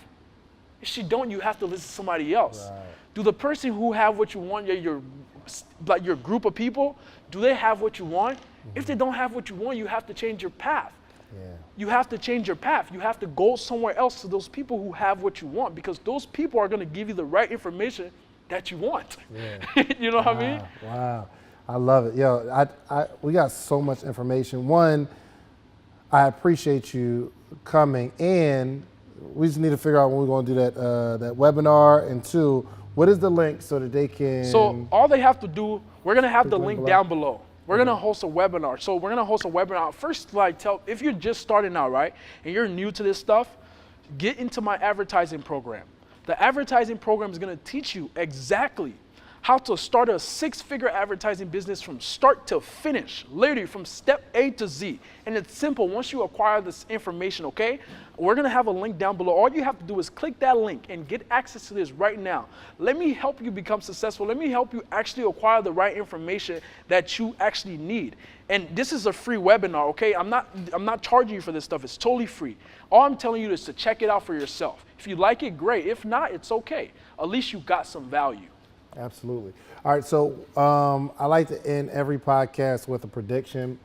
If she don't, you have to listen to somebody else. Do the person who have what you want, your group of people, do they have what you want? If they don't have what you want, you have to change your path. You have to change your path. You have to go somewhere else to those people who have what you want because those people are going to give you the right information that you want. You know what I mean? Wow. I love it. Yo, we got so much information. One, I appreciate you coming, and we just need to figure out when we're going to do that webinar. And two, what is the link so that they can? So all they have to do, we're gonna have the Click link below? down below. We're gonna host a webinar. So we're gonna host a webinar. First, like if you're just starting out, right, and you're new to this stuff, get into my advertising program. The advertising program is gonna teach you exactly how to start a 6-figure advertising business from start to finish, literally from step A to Z. And it's simple once you acquire this information, okay? We're gonna have a link down below. All you have to do is click that link and get access to this right now. Let me help you become successful. Let me help you actually acquire the right information that you actually need. And this is a free webinar, okay? I'm not charging you for this stuff. It's totally free. All I'm telling you is to check it out for yourself. If you like it, great. If not, it's okay. At least you got some value. Absolutely. All right, so I like to end every podcast with a prediction.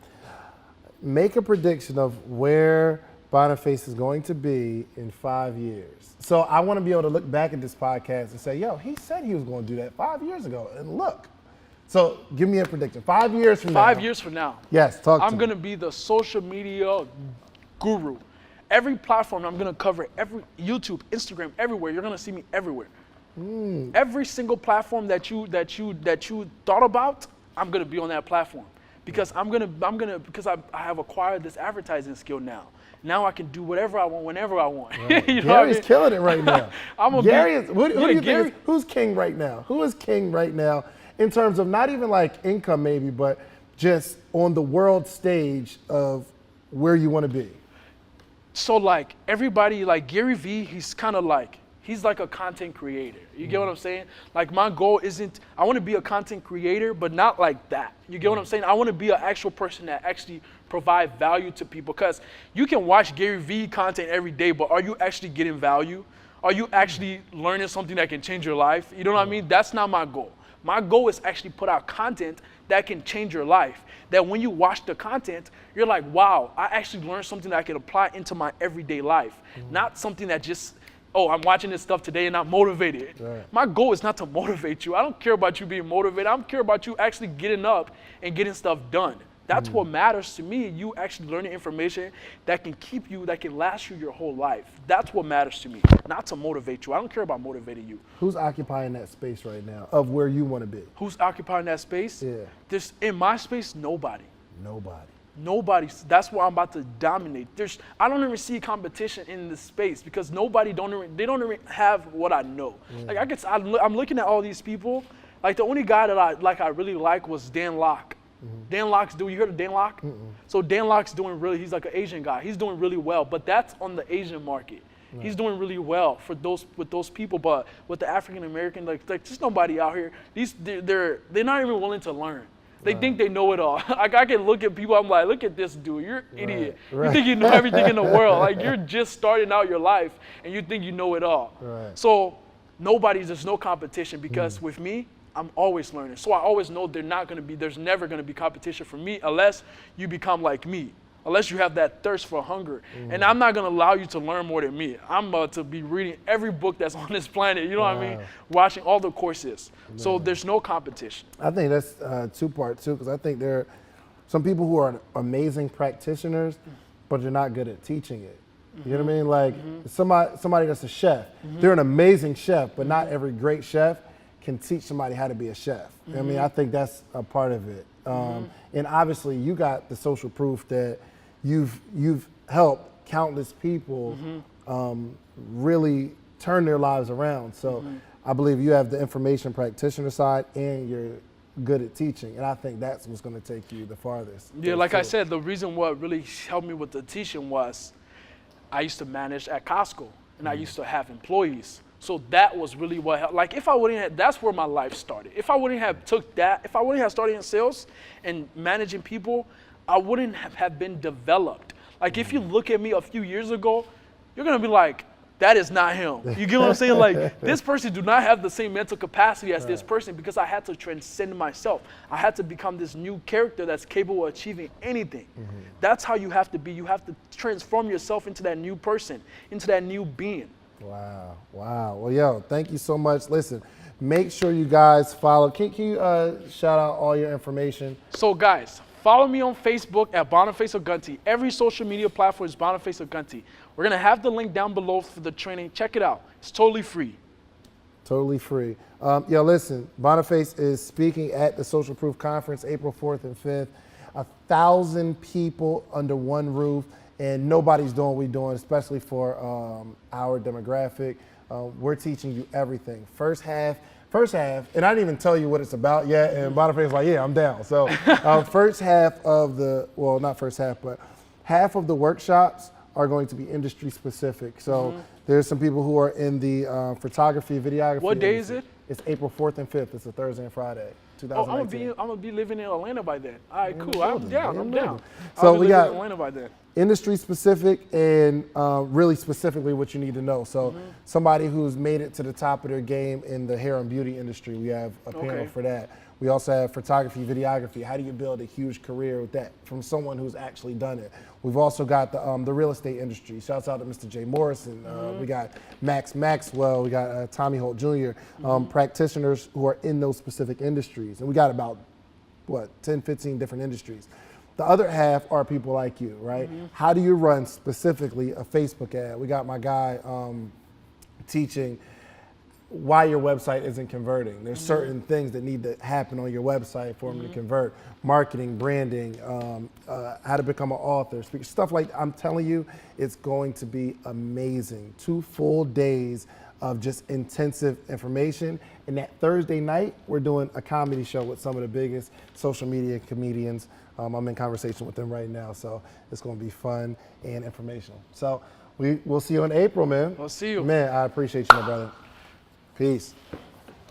Make a prediction of where Boniface is going to be in 5 years. So I want to be able to look back at this podcast and say, yo, he said he was going to do that 5 years ago, and look. So give me a prediction. 5 years from now. 5 years from now. Yes, talk to me. I'm going to be the social media guru. Every platform I'm going to cover, every YouTube, Instagram, everywhere. You're going to see me everywhere. Every single platform that you thought about, I'm gonna be on that platform because because I have acquired this advertising skill now. Now I can do whatever I want, whenever I want. Right. You know Gary's what I mean? killing it right now. Gary is. Who do you Gary, think who's king right now? Who is king right now in terms of not even like income maybe, but just on the world stage of where you want to be? So like everybody, like Gary Vee, he's like a content creator. You get what I'm saying? Like my goal isn't, I want to be a content creator, but not like that. You get what I'm saying? I want to be an actual person that actually provide value to people, because you can watch Gary Vee content every day, but are you actually getting value? Are you actually learning something that can change your life? You know what I mean? That's not my goal. My goal is actually put out content that can change your life. That when you watch the content, you're like, wow, I actually learned something that I can apply into my everyday life. Not something that just, oh, I'm watching this stuff today and I'm motivated. Right. My goal is not to motivate you. I don't care about you being motivated. I don't care about you actually getting up and getting stuff done. That's what matters to me. You actually learning information that can keep you, that can last you your whole life. That's what matters to me, not to motivate you. I don't care about motivating you. Who's occupying that space right now of where you want to be? Who's occupying that space? Yeah. There's, in my space, nobody. Nobody. That's where I'm about to dominate. I don't even see competition in this space because they don't even have what I know. Like I'm looking at all these people. Like the only guy that I really like was Dan Locke. Dan Locke's doing. You heard of Dan Locke? So Dan Locke's doing really. He's like an Asian guy. He's doing really well, but that's on the Asian market. Right. He's doing really well with those people, but with the African American, like there's nobody out here. They're not even willing to learn. They think they know it all. Like I can look at people, I'm like, look at this dude, you're an idiot. Right. You think you know everything in the world. Like you're just starting out your life and you think you know it all. Right. So there's no competition because with me, I'm always learning. So I always know there's never gonna be competition for me unless you become like me. Unless you have that thirst for hunger. And I'm not gonna allow you to learn more than me. I'm about to be reading every book that's on this planet, you know what I mean? Watching all the courses. So there's no competition. I think that's two-part too, because I think there are some people who are amazing practitioners, but they're not good at teaching it. You know what I mean? Like somebody that's a chef, they're an amazing chef, but not every great chef can teach somebody how to be a chef. You know what I mean? I think that's a part of it. And obviously you got the social proof that you've helped countless people really turn their lives around. So I believe you have the information practitioner side and you're good at teaching. And I think that's what's going to take you the farthest. Yeah, like I said, the reason what really helped me with the teaching was I used to manage at Costco and I used to have employees. So that was really what helped. Like if I wouldn't have, that's where my life started. If I wouldn't have if I wouldn't have started in sales and managing people, I wouldn't have been developed. Like if you look at me a few years ago, you're gonna be like, that is not him. You get what I'm saying? Like this person do not have the same mental capacity as this person because I had to transcend myself. I had to become this new character that's capable of achieving anything. That's how you have to be. You have to transform yourself into that new person, into that new being. Wow, wow. Well, yo, thank you so much. Listen, make sure you guys follow. Can you shout out all your information? So guys, follow me on Facebook at Boniface Ogunti. Every social media platform is Boniface Ogunti. We're gonna have the link down below for the training. Check it out. It's totally free. Totally free. Yo, listen, Boniface is speaking at the Social Proof Conference April 4th and 5th. 1,000 people under one roof, and nobody's doing what we're doing, especially for our demographic. We're teaching you everything. First half, and I didn't even tell you what it's about yet, and Boniface is like, yeah, I'm down. So first half of the, well, not first half, but half of the workshops are going to be industry specific. So there's some people who are in the photography, videography. What day is it? It's April 4th and 5th. It's a Thursday and Friday, Oh, 2019. I'm gonna be living in Atlanta by then. All right, cool. I'm down. I'm down. So I'll be we living got in Atlanta by then. industry specific and really specifically what you need to know. So somebody who's made it to the top of their game in the hair and beauty industry, we have a panel for that. We also have photography, videography. How do you build a huge career with that from someone who's actually done it? We've also got the real estate industry. Shouts out to Mr. Jay Morrison. We got Max Maxwell. We got Tommy Holt Jr. Practitioners who are in those specific industries. And we got about, 10, 15 different industries. The other half are people like you, right? How do you run specifically a Facebook ad? We got my guy teaching why your website isn't converting. There's certain things that need to happen on your website for them to convert. Marketing, branding, how to become an author, stuff like, I'm telling you, it's going to be amazing. 2 full days of just intensive information. And that Thursday night, we're doing a comedy show with some of the biggest social media comedians. I'm in conversation with them right now, so it's gonna be fun and informational. So we'll see you in April, man. I'll see you. Man, I appreciate you, my brother. Peace.